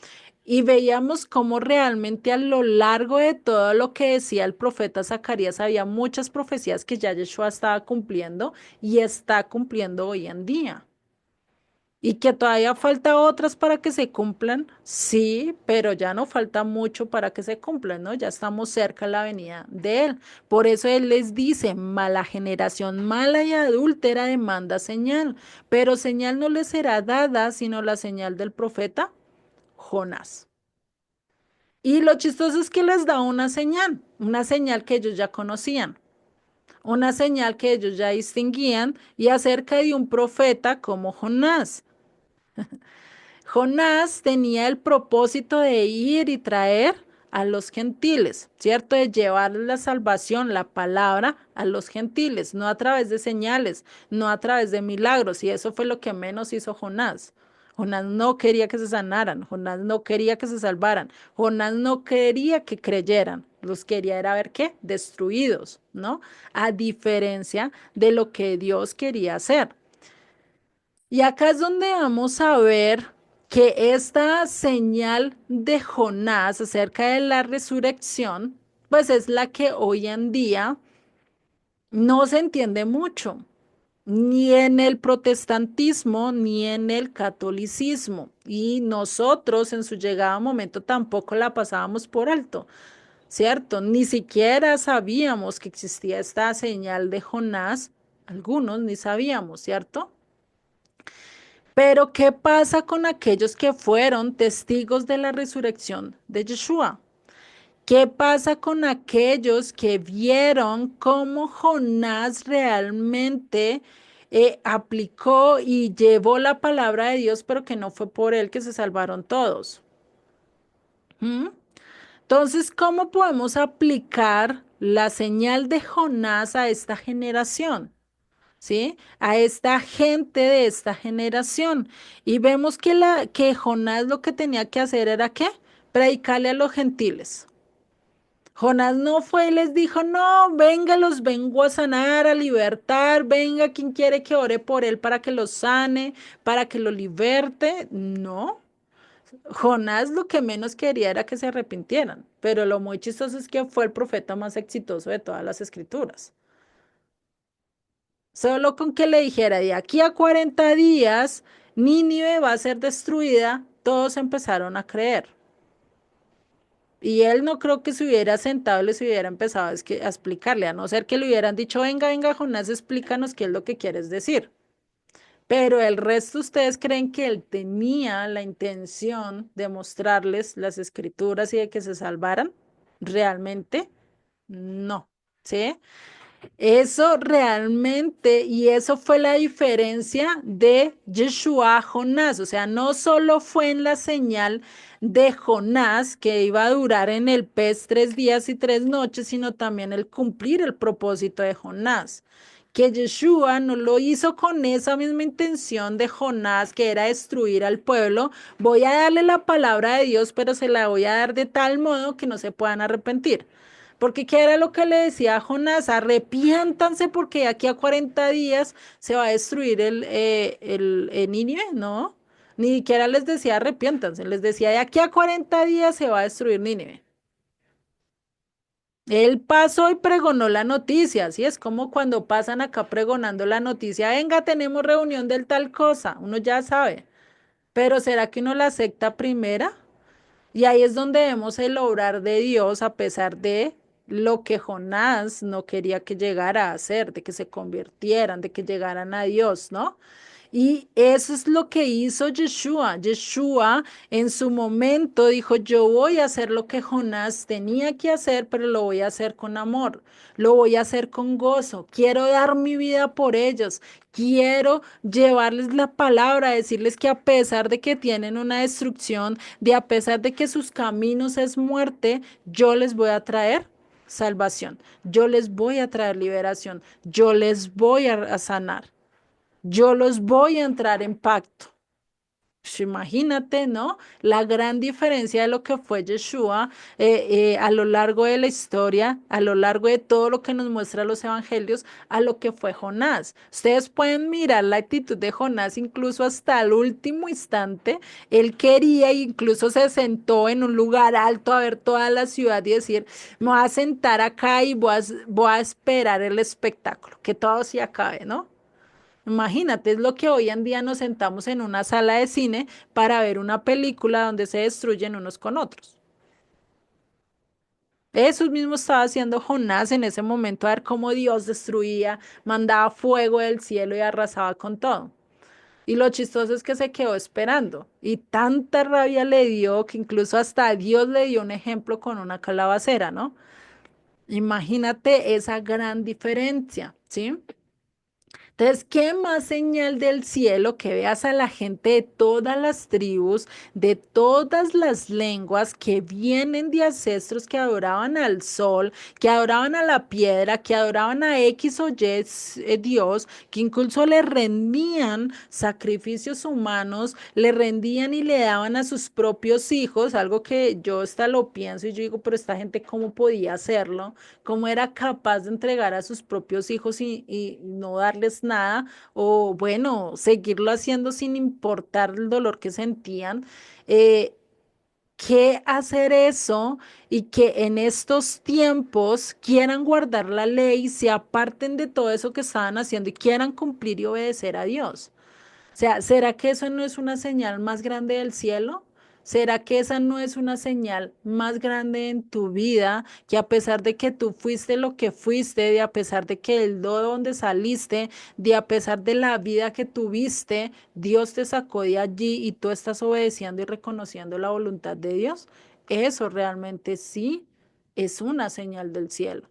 y veíamos cómo realmente a lo largo de todo lo que decía el profeta Zacarías había muchas profecías que ya Yeshua estaba cumpliendo y está cumpliendo hoy en día. Y que todavía falta otras para que se cumplan, sí, pero ya no falta mucho para que se cumplan, ¿no? Ya estamos cerca de la venida de Él. Por eso Él les dice, mala generación, mala y adúltera demanda señal, pero señal no les será dada, sino la señal del profeta Jonás. Y lo chistoso es que les da una señal que ellos ya conocían, una señal que ellos ya distinguían y acerca de un profeta como Jonás. Jonás tenía el propósito de ir y traer a los gentiles, ¿cierto? De llevar la salvación, la palabra a los gentiles, no a través de señales, no a través de milagros. Y eso fue lo que menos hizo Jonás. Jonás no quería que se sanaran, Jonás no quería que se salvaran, Jonás no quería que creyeran, los quería era ver qué, destruidos, ¿no? A diferencia de lo que Dios quería hacer. Y acá es donde vamos a ver que esta señal de Jonás acerca de la resurrección, pues es la que hoy en día no se entiende mucho, ni en el protestantismo, ni en el catolicismo. Y nosotros en su llegada momento tampoco la pasábamos por alto, ¿cierto? Ni siquiera sabíamos que existía esta señal de Jonás, algunos ni sabíamos, ¿cierto? Pero ¿qué pasa con aquellos que fueron testigos de la resurrección de Yeshua? ¿Qué pasa con aquellos que vieron cómo Jonás realmente aplicó y llevó la palabra de Dios, pero que no fue por él que se salvaron todos? ¿Mm? Entonces, ¿cómo podemos aplicar la señal de Jonás a esta generación? ¿Sí? A esta gente de esta generación. Y vemos que, que Jonás lo que tenía que hacer era ¿qué? Predicarle a los gentiles. Jonás no fue y les dijo, no, venga, los vengo a sanar, a libertar, venga, quien quiere que ore por él para que lo sane, para que lo liberte. No, Jonás lo que menos quería era que se arrepintieran, pero lo muy chistoso es que fue el profeta más exitoso de todas las escrituras. Solo con que le dijera, de aquí a 40 días, Nínive va a ser destruida, todos empezaron a creer. Y él no creo que se hubiera sentado y les hubiera empezado a explicarle, a no ser que le hubieran dicho, venga, venga, Jonás, explícanos qué es lo que quieres decir. Pero el resto, ¿ustedes creen que él tenía la intención de mostrarles las escrituras y de que se salvaran? ¿Realmente? No. ¿Sí? Eso realmente, y eso fue la diferencia de Yeshua a Jonás. O sea, no solo fue en la señal de Jonás que iba a durar en el pez 3 días y 3 noches, sino también el cumplir el propósito de Jonás, que Yeshua no lo hizo con esa misma intención de Jonás, que era destruir al pueblo. Voy a darle la palabra de Dios, pero se la voy a dar de tal modo que no se puedan arrepentir. Porque ¿qué era lo que le decía a Jonás? Arrepiéntanse porque de aquí a 40 días se va a destruir el Nínive, ¿no? Ni siquiera les decía arrepiéntanse, les decía de aquí a 40 días se va a destruir Nínive. Él pasó y pregonó la noticia, así es como cuando pasan acá pregonando la noticia, venga, tenemos reunión del tal cosa, uno ya sabe, pero ¿será que uno la acepta primera? Y ahí es donde vemos el obrar de Dios a pesar de lo que Jonás no quería que llegara a hacer, de que se convirtieran, de que llegaran a Dios, ¿no? Y eso es lo que hizo Yeshua. Yeshua en su momento dijo, yo voy a hacer lo que Jonás tenía que hacer, pero lo voy a hacer con amor, lo voy a hacer con gozo. Quiero dar mi vida por ellos. Quiero llevarles la palabra, decirles que a pesar de que tienen una destrucción, de a pesar de que sus caminos es muerte, yo les voy a traer salvación, yo les voy a traer liberación, yo les voy a sanar. Yo los voy a entrar en pacto. Pues imagínate, ¿no? La gran diferencia de lo que fue Yeshua a lo largo de la historia, a lo largo de todo lo que nos muestra los evangelios, a lo que fue Jonás. Ustedes pueden mirar la actitud de Jonás incluso hasta el último instante. Él quería, incluso se sentó en un lugar alto a ver toda la ciudad y decir, me voy a sentar acá y voy a esperar el espectáculo, que todo se acabe, ¿no? Imagínate, es lo que hoy en día nos sentamos en una sala de cine para ver una película donde se destruyen unos con otros. Eso mismo estaba haciendo Jonás en ese momento, a ver cómo Dios destruía, mandaba fuego del cielo y arrasaba con todo. Y lo chistoso es que se quedó esperando y tanta rabia le dio que incluso hasta Dios le dio un ejemplo con una calabacera, ¿no? Imagínate esa gran diferencia, ¿sí? Entonces, ¿qué más señal del cielo que veas a la gente de todas las tribus, de todas las lenguas que vienen de ancestros que adoraban al sol, que adoraban a la piedra, que adoraban a X o Y Dios, que incluso le rendían sacrificios humanos, le rendían y le daban a sus propios hijos, algo que yo hasta lo pienso y yo digo, pero esta gente, ¿cómo podía hacerlo? ¿Cómo era capaz de entregar a sus propios hijos y no darles nada? O bueno, seguirlo haciendo sin importar el dolor que sentían. Eh, ¿Qué hacer eso y que en estos tiempos quieran guardar la ley, se aparten de todo eso que estaban haciendo y quieran cumplir y obedecer a Dios? O sea, ¿será que eso no es una señal más grande del cielo? ¿Será que esa no es una señal más grande en tu vida, que a pesar de que tú fuiste lo que fuiste, de a pesar de que el lodo donde saliste, de a pesar de la vida que tuviste, Dios te sacó de allí y tú estás obedeciendo y reconociendo la voluntad de Dios? Eso realmente sí es una señal del cielo.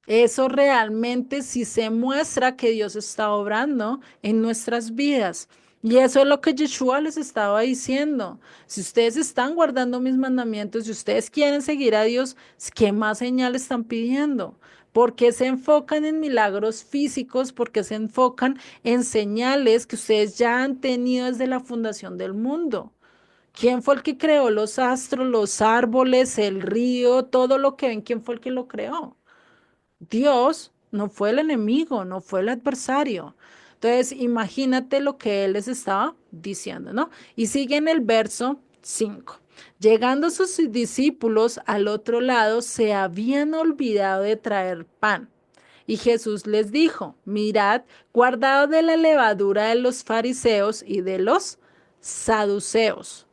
Eso realmente sí se muestra que Dios está obrando en nuestras vidas. Y eso es lo que Yeshua les estaba diciendo. Si ustedes están guardando mis mandamientos, si ustedes quieren seguir a Dios, ¿qué más señales están pidiendo? ¿Por qué se enfocan en milagros físicos? ¿Por qué se enfocan en señales que ustedes ya han tenido desde la fundación del mundo? ¿Quién fue el que creó los astros, los árboles, el río, todo lo que ven? ¿Quién fue el que lo creó? Dios no fue el enemigo, no fue el adversario. Entonces, imagínate lo que él les estaba diciendo, ¿no? Y sigue en el verso 5. Llegando sus discípulos al otro lado, se habían olvidado de traer pan. Y Jesús les dijo, mirad, guardaos de la levadura de los fariseos y de los saduceos.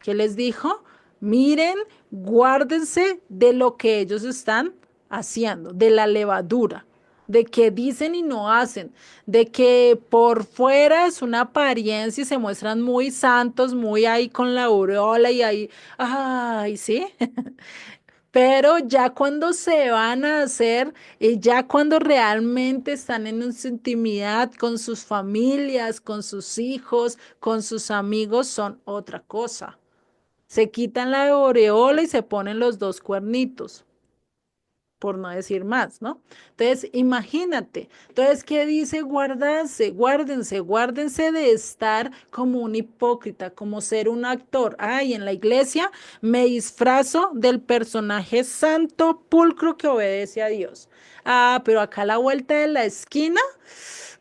¿Qué les dijo? Miren, guárdense de lo que ellos están haciendo, de la levadura, de que dicen y no hacen, de que por fuera es una apariencia y se muestran muy santos, muy ahí con la aureola y ahí, ay, sí. Pero ya cuando se van a hacer, ya cuando realmente están en su intimidad con sus familias, con sus hijos, con sus amigos, son otra cosa. Se quitan la aureola y se ponen los dos cuernitos. por no decir más, ¿no? Entonces, imagínate. Entonces, ¿qué dice guardarse? Guárdense de estar como un hipócrita, como ser un actor. Ay, en la iglesia me disfrazo del personaje santo, pulcro que obedece a Dios. Ah, pero acá a la vuelta de la esquina,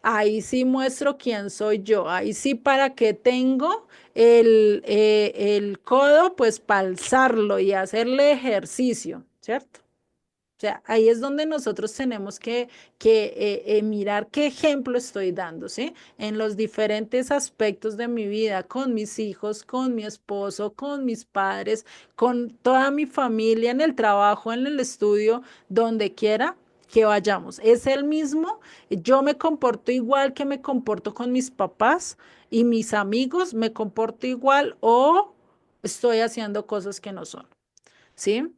ahí sí muestro quién soy yo. Ahí sí para qué tengo el codo, pues para alzarlo y hacerle ejercicio, ¿cierto? O sea, ahí es donde nosotros tenemos que mirar qué ejemplo estoy dando, ¿sí? En los diferentes aspectos de mi vida, con mis hijos, con mi esposo, con mis padres, con toda mi familia, en el trabajo, en el estudio, donde quiera que vayamos. Es el mismo, yo me comporto igual que me comporto con mis papás y mis amigos, me comporto igual o estoy haciendo cosas que no son, ¿sí?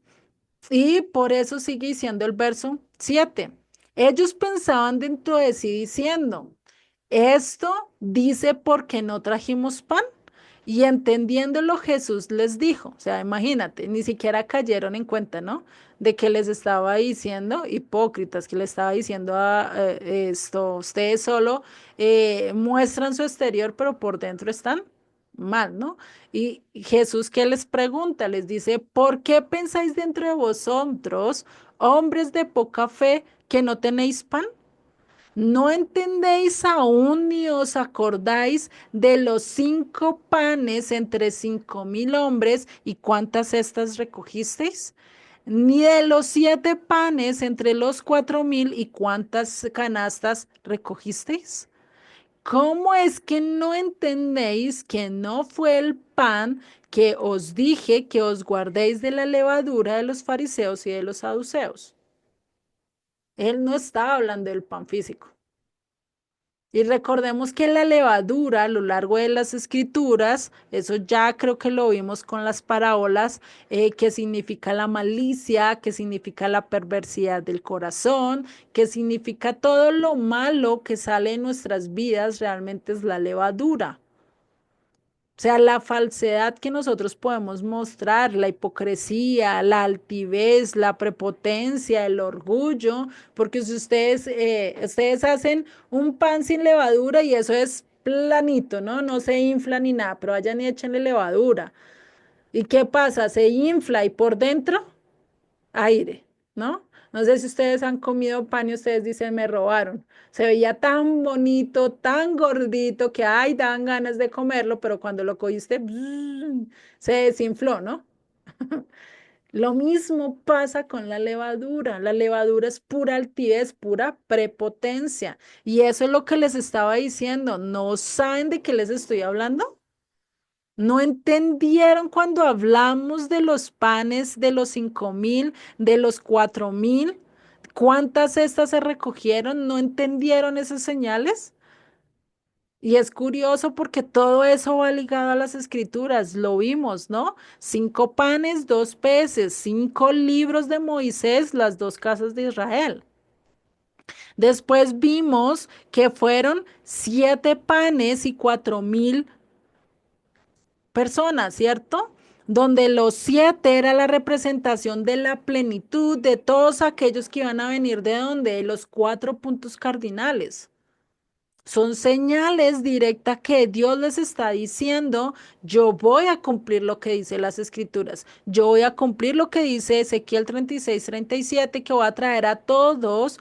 Y por eso sigue diciendo el verso 7. Ellos pensaban dentro de sí diciendo, esto dice porque no trajimos pan. Y entendiéndolo, Jesús les dijo, o sea, imagínate, ni siquiera cayeron en cuenta, ¿no? De que les estaba diciendo, hipócritas, que le estaba diciendo a esto, ustedes solo muestran su exterior, pero por dentro están mal, ¿no? Y Jesús, ¿qué les pregunta? Les dice, ¿por qué pensáis dentro de vosotros, hombres de poca fe, que no tenéis pan? ¿No entendéis aún ni os acordáis de los 5 panes entre 5.000 hombres y cuántas cestas recogisteis? Ni de los 7 panes entre los 4.000 y cuántas canastas recogisteis. ¿Cómo es que no entendéis que no fue el pan que os dije que os guardéis de la levadura de los fariseos y de los saduceos? Él no estaba hablando del pan físico. Y recordemos que la levadura a lo largo de las escrituras, eso ya creo que lo vimos con las parábolas, que significa la malicia, que significa la perversidad del corazón, que significa todo lo malo que sale en nuestras vidas, realmente es la levadura. O sea, la falsedad que nosotros podemos mostrar, la hipocresía, la altivez, la prepotencia, el orgullo, porque si ustedes hacen un pan sin levadura y eso es planito, ¿no? No se infla ni nada, pero vayan y échenle levadura. ¿Y qué pasa? Se infla y por dentro aire, ¿no? No sé si ustedes han comido pan y ustedes dicen, me robaron. Se veía tan bonito, tan gordito, que ay, dan ganas de comerlo, pero cuando lo cogiste, se desinfló, ¿no? Lo mismo pasa con la levadura. La levadura es pura altivez, pura prepotencia. Y eso es lo que les estaba diciendo. ¿No saben de qué les estoy hablando? ¿No entendieron cuando hablamos de los panes de los 5.000, de los 4.000? ¿Cuántas cestas se recogieron? ¿No entendieron esas señales? Y es curioso porque todo eso va ligado a las escrituras, lo vimos, ¿no? 5 panes, 2 peces, 5 libros de Moisés, las 2 casas de Israel. Después vimos que fueron 7 panes y 4.000 personas, ¿cierto? Donde los 7 era la representación de la plenitud de todos aquellos que iban a venir de donde, de los 4 puntos cardinales. Son señales directas que Dios les está diciendo, yo voy a cumplir lo que dice las escrituras, yo voy a cumplir lo que dice Ezequiel 36:37, que voy a traer a todos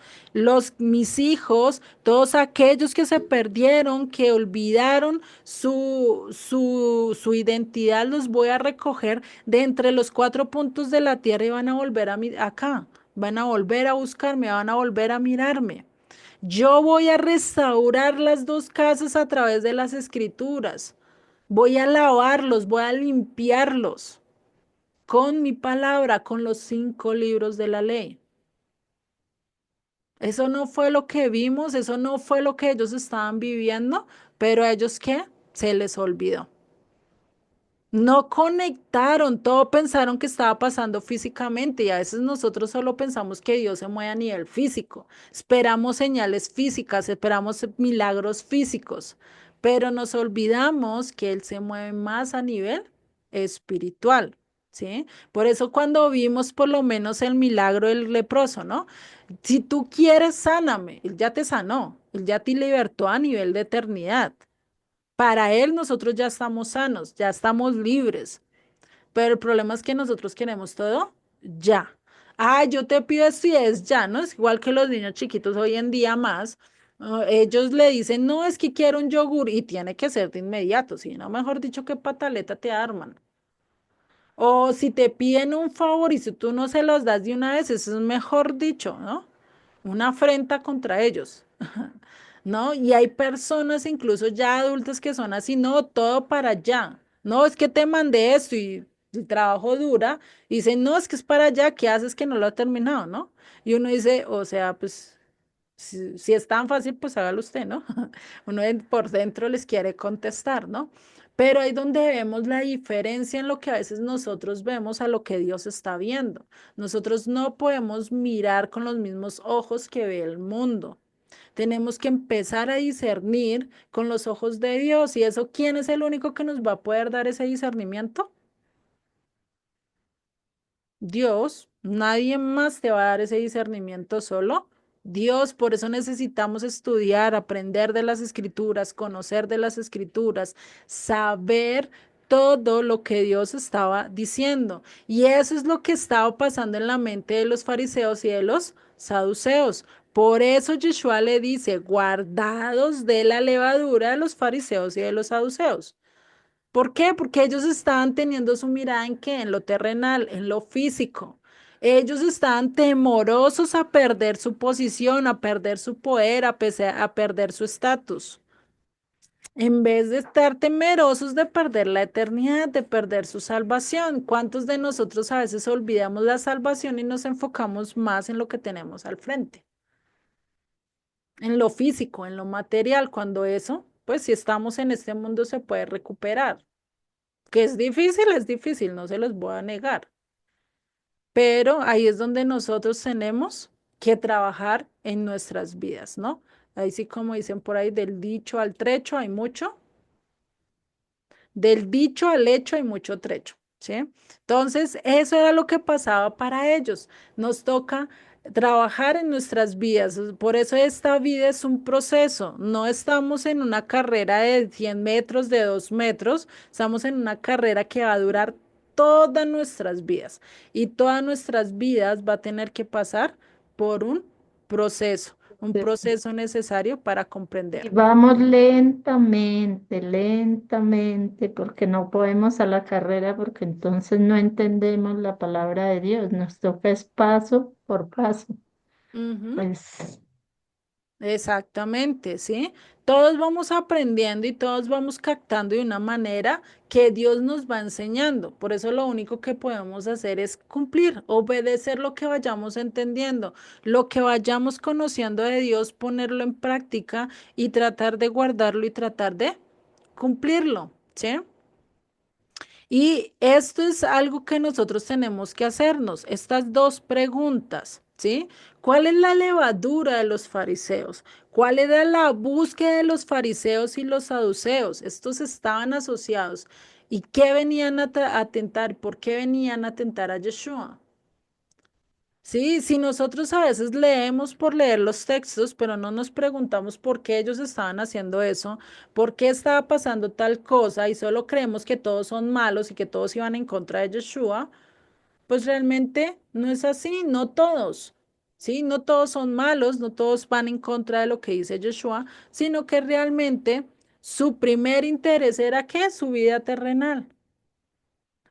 mis hijos, todos aquellos que se perdieron, que olvidaron su identidad, los voy a recoger de entre los 4 puntos de la tierra y van a volver acá, van a volver a buscarme, van a volver a mirarme. Yo voy a restaurar las 2 casas a través de las escrituras. Voy a lavarlos, voy a limpiarlos con mi palabra, con los 5 libros de la ley. Eso no fue lo que vimos, eso no fue lo que ellos estaban viviendo, pero a ellos ¿qué? Se les olvidó. No conectaron, todo pensaron que estaba pasando físicamente y a veces nosotros solo pensamos que Dios se mueve a nivel físico. Esperamos señales físicas, esperamos milagros físicos, pero nos olvidamos que Él se mueve más a nivel espiritual, ¿sí? Por eso cuando vimos por lo menos el milagro del leproso, ¿no? Si tú quieres, sáname. Él ya te sanó, él ya te libertó a nivel de eternidad. Para él nosotros ya estamos sanos, ya estamos libres. Pero el problema es que nosotros queremos todo ya. Ah, yo te pido esto y es ya, ¿no? Es igual que los niños chiquitos hoy en día más. Ellos le dicen, no, es que quiero un yogur y tiene que ser de inmediato, si no, mejor dicho, qué pataleta te arman. O si te piden un favor y si tú no se los das de una vez, eso es mejor dicho, ¿no? Una afrenta contra ellos. ¿No? Y hay personas, incluso ya adultas, que son así, no, todo para allá. No, es que te mandé esto y el trabajo dura. Y dicen, no, es que es para allá, ¿qué haces que no lo ha terminado, no? Y uno dice, o sea, pues, si es tan fácil, pues hágalo usted, ¿no? Uno por dentro les quiere contestar, ¿no? Pero ahí donde vemos la diferencia en lo que a veces nosotros vemos a lo que Dios está viendo. Nosotros no podemos mirar con los mismos ojos que ve el mundo. Tenemos que empezar a discernir con los ojos de Dios. ¿Y eso quién es el único que nos va a poder dar ese discernimiento? Dios. Nadie más te va a dar ese discernimiento, solo Dios. Por eso necesitamos estudiar, aprender de las escrituras, conocer de las escrituras, saber todo lo que Dios estaba diciendo. Y eso es lo que estaba pasando en la mente de los fariseos y de los saduceos. Por eso Yeshua le dice, guardados de la levadura de los fariseos y de los saduceos. ¿Por qué? Porque ellos estaban teniendo su mirada en qué, en lo terrenal, en lo físico. Ellos estaban temorosos a perder su posición, a perder su poder, a perder su estatus. En vez de estar temerosos de perder la eternidad, de perder su salvación. ¿Cuántos de nosotros a veces olvidamos la salvación y nos enfocamos más en lo que tenemos al frente? En lo físico, en lo material, cuando eso, pues si estamos en este mundo se puede recuperar. Que es difícil, no se los voy a negar, pero ahí es donde nosotros tenemos que trabajar en nuestras vidas, ¿no? Ahí sí, como dicen por ahí, del dicho al trecho hay mucho. Del dicho al hecho hay mucho trecho, ¿sí? Entonces, eso era lo que pasaba para ellos. Nos toca trabajar en nuestras vidas. Por eso esta vida es un proceso. No estamos en una carrera de 100 metros, de 2 metros. Estamos en una carrera que va a durar todas nuestras vidas. Y todas nuestras vidas va a tener que pasar por un proceso necesario para Y comprender. vamos lentamente, lentamente, porque no podemos a la carrera, porque entonces no entendemos la palabra de Dios. Nos toca es paso por paso. Ujú. Pues Exactamente, ¿sí? Todos vamos aprendiendo y todos vamos captando de una manera que Dios nos va enseñando. Por eso lo único que podemos hacer es cumplir, obedecer lo que vayamos entendiendo, lo que vayamos conociendo de Dios, ponerlo en práctica y tratar de guardarlo y tratar de cumplirlo, ¿sí? Y esto es algo que nosotros tenemos que hacernos, estas dos preguntas, ¿sí? ¿Cuál es la levadura de los fariseos? ¿Cuál era la búsqueda de los fariseos y los saduceos? Estos estaban asociados. ¿Y qué venían a tentar? ¿Por qué venían a tentar a Yeshua? Sí, si nosotros a veces leemos por leer los textos, pero no nos preguntamos por qué ellos estaban haciendo eso, por qué estaba pasando tal cosa y solo creemos que todos son malos y que todos iban en contra de Yeshua, pues realmente no es así, no todos. Sí, no todos son malos, no todos van en contra de lo que dice Yeshua, sino que realmente su primer interés era ¿qué? Su vida terrenal.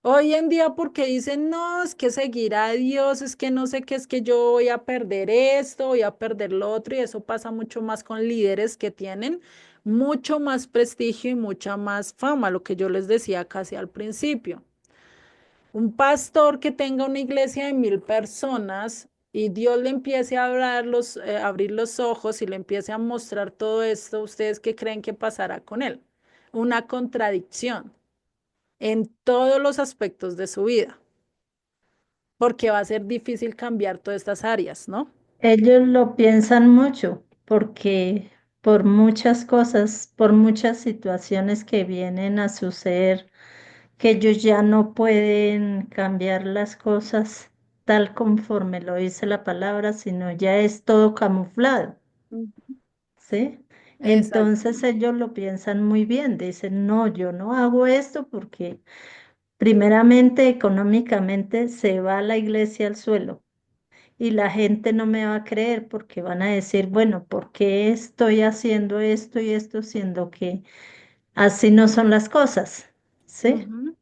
Hoy en día porque dicen, no, es que seguir a Dios, es que no sé qué, es que yo voy a perder esto, voy a perder lo otro, y eso pasa mucho más con líderes que tienen mucho más prestigio y mucha más fama, lo que yo les decía casi al principio. Un pastor que tenga una iglesia de 1000 personas y Dios le empiece a abrir los ojos y le empiece a mostrar todo esto, ¿ustedes qué creen que pasará con él? Una contradicción en todos los aspectos de su vida, porque va a ser difícil cambiar todas estas áreas, ¿no? ellos lo piensan mucho, porque por muchas cosas, por muchas situaciones que vienen a suceder, que ellos ya no pueden cambiar las cosas tal conforme lo dice la palabra, sino ya es todo camuflado, Mm. ¿sí? Entonces Exactamente. ellos lo piensan muy bien, dicen, no, yo no hago esto porque primeramente económicamente se va la iglesia al suelo y la gente no me va a creer porque van a decir, bueno, ¿por qué estoy haciendo esto y esto siendo que así no son las cosas? ¿Sí? Ujú.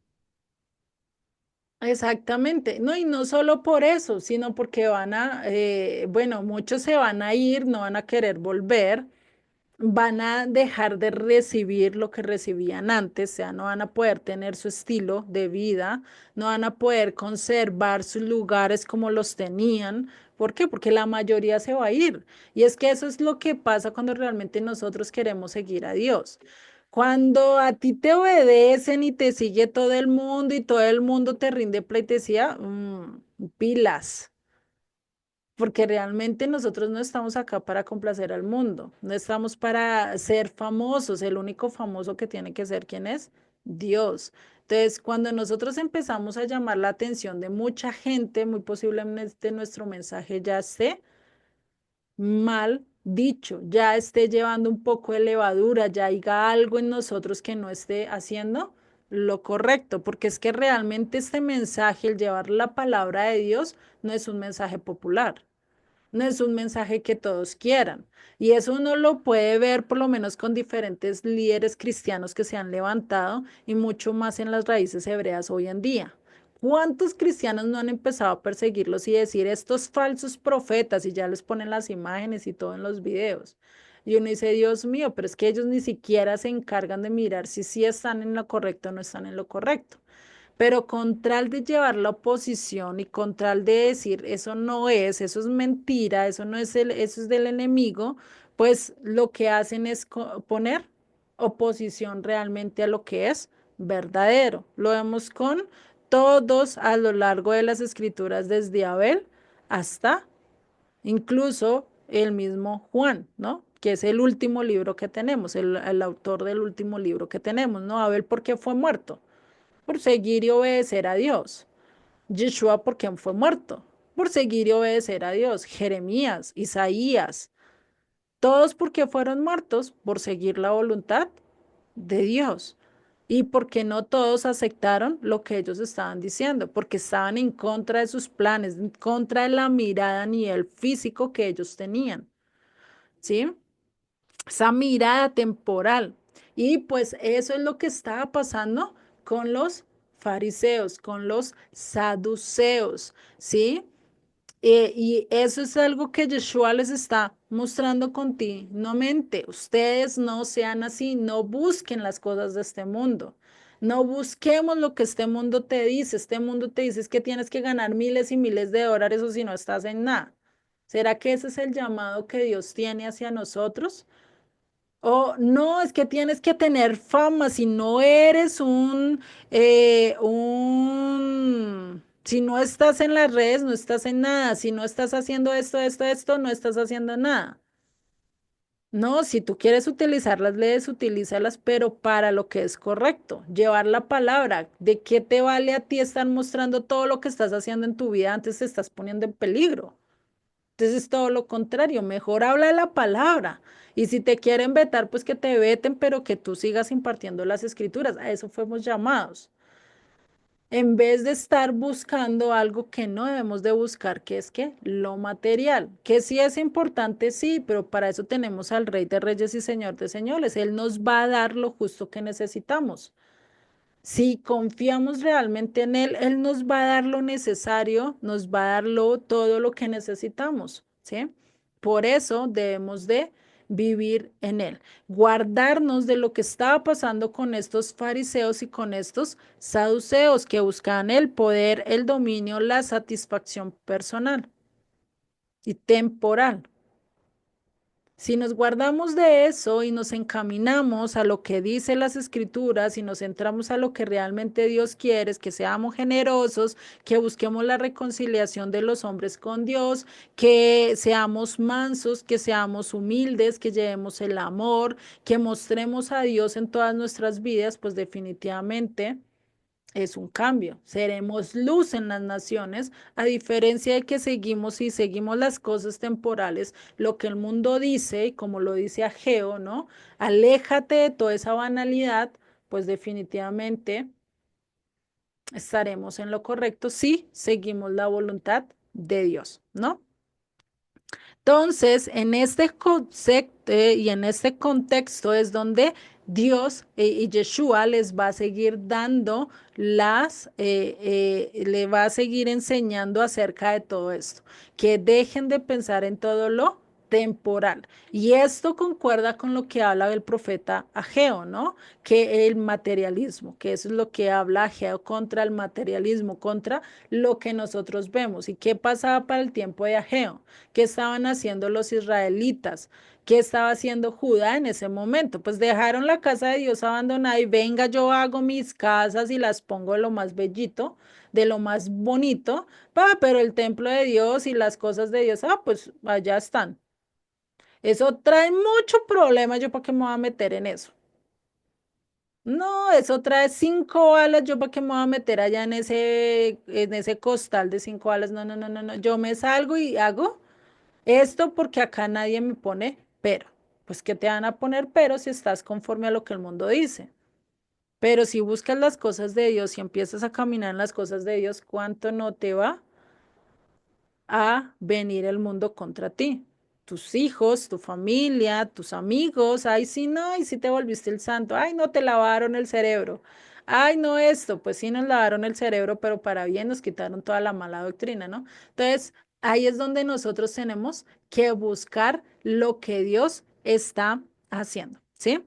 Exactamente, no, y no solo por eso, sino porque bueno, muchos se van a ir, no van a querer volver, van a dejar de recibir lo que recibían antes, o sea, no van a poder tener su estilo de vida, no van a poder conservar sus lugares como los tenían. ¿Por qué? Porque la mayoría se va a ir. Y es que eso es lo que pasa cuando realmente nosotros queremos seguir a Dios. Cuando a ti te obedecen y te sigue todo el mundo y todo el mundo te rinde pleitesía, pilas, porque realmente nosotros no estamos acá para complacer al mundo, no estamos para ser famosos, el único famoso que tiene que ser, ¿quién es? Dios. Entonces, cuando nosotros empezamos a llamar la atención de mucha gente, muy posiblemente nuestro mensaje ya esté mal dicho, ya esté llevando un poco de levadura, ya haya algo en nosotros que no esté haciendo lo correcto, porque es que realmente este mensaje, el llevar la palabra de Dios, no es un mensaje popular. No es un mensaje que todos quieran. Y eso uno lo puede ver por lo menos con diferentes líderes cristianos que se han levantado y mucho más en las raíces hebreas hoy en día. ¿Cuántos cristianos no han empezado a perseguirlos y decir estos falsos profetas y ya les ponen las imágenes y todo en los videos? Y uno dice, Dios mío, pero es que ellos ni siquiera se encargan de mirar si sí están en lo correcto o no están en lo correcto. Pero con tal de llevar la oposición y con tal de decir eso no es, eso es mentira, eso no es eso es del enemigo, pues lo que hacen es poner oposición realmente a lo que es verdadero. Lo vemos con todos a lo largo de las escrituras, desde Abel hasta incluso el mismo Juan, ¿no? Que es el último libro que tenemos, el autor del último libro que tenemos, ¿no? Abel, ¿por qué fue muerto? Por seguir y obedecer a Dios. Yeshua, ¿por quién fue muerto? Por seguir y obedecer a Dios. Jeremías, Isaías, todos porque fueron muertos por seguir la voluntad de Dios. Y porque no todos aceptaron lo que ellos estaban diciendo, porque estaban en contra de sus planes, en contra de la mirada a nivel físico que ellos tenían, ¿sí? Esa mirada temporal. Y pues eso es lo que estaba pasando con los fariseos, con los saduceos, ¿sí? Y eso es algo que Yeshua les está mostrando continuamente. Ustedes no sean así, no busquen las cosas de este mundo. No busquemos lo que este mundo te dice. Este mundo te dice es que tienes que ganar miles y miles de dólares o si no estás en nada. ¿Será que ese es el llamado que Dios tiene hacia nosotros? O no, es que tienes que tener fama, si no eres si no estás en las redes, no estás en nada, si no estás haciendo esto, no estás haciendo nada. No, si tú quieres utilizar las leyes, utilízalas, pero para lo que es correcto. Llevar la palabra. ¿De qué te vale a ti estar mostrando todo lo que estás haciendo en tu vida? Antes te estás poniendo en peligro. Entonces es todo lo contrario, mejor habla de la palabra. Y si te quieren vetar, pues que te veten, pero que tú sigas impartiendo las escrituras. A eso fuimos llamados. En vez de estar buscando algo que no debemos de buscar, que es que lo material, que sí es importante, sí, pero para eso tenemos al Rey de Reyes y Señor de Señores. Él nos va a dar lo justo que necesitamos. Si confiamos realmente en Él, Él nos va a dar lo necesario, nos va a dar todo lo que necesitamos, ¿sí? Por eso debemos de vivir en Él, guardarnos de lo que estaba pasando con estos fariseos y con estos saduceos que buscaban el poder, el dominio, la satisfacción personal y temporal. Si nos guardamos de eso y nos encaminamos a lo que dice las escrituras y nos centramos a lo que realmente Dios quiere, es que seamos generosos, que busquemos la reconciliación de los hombres con Dios, que seamos mansos, que seamos humildes, que llevemos el amor, que mostremos a Dios en todas nuestras vidas, pues definitivamente es un cambio. Seremos luz en las naciones, a diferencia de que seguimos y seguimos las cosas temporales, lo que el mundo dice, y como lo dice Ageo, ¿no? Aléjate de toda esa banalidad, pues definitivamente estaremos en lo correcto si seguimos la voluntad de Dios, ¿no? Entonces, en este concepto y en este contexto es donde Dios y Yeshua les va a seguir dando le va a seguir enseñando acerca de todo esto, que dejen de pensar en todo lo temporal. Y esto concuerda con lo que habla el profeta Ageo, ¿no? Que el materialismo, que eso es lo que habla Ageo contra el materialismo, contra lo que nosotros vemos. ¿Y qué pasaba para el tiempo de Ageo? ¿Qué estaban haciendo los israelitas? ¿Qué estaba haciendo Judá en ese momento? Pues dejaron la casa de Dios abandonada y venga, yo hago mis casas y las pongo de lo más bellito, de lo más bonito, pero el templo de Dios y las cosas de Dios, pues allá están. Eso trae mucho problema, yo para qué me voy a meter en eso. No, eso trae 5 balas, yo para qué me voy a meter allá en ese costal de 5 balas. No, no, no, no, no. Yo me salgo y hago esto porque acá nadie me pone pero. Pues que te van a poner pero si estás conforme a lo que el mundo dice. Pero si buscas las cosas de Dios y empiezas a caminar en las cosas de Dios, ¿cuánto no te va a venir el mundo contra ti? Tus hijos, tu familia, tus amigos, ay, sí, no, ay, sí te volviste el santo, ay, no te lavaron el cerebro, ay, no esto, pues sí nos lavaron el cerebro, pero para bien nos quitaron toda la mala doctrina, ¿no? Entonces, ahí es donde nosotros tenemos que buscar lo que Dios está haciendo, ¿sí?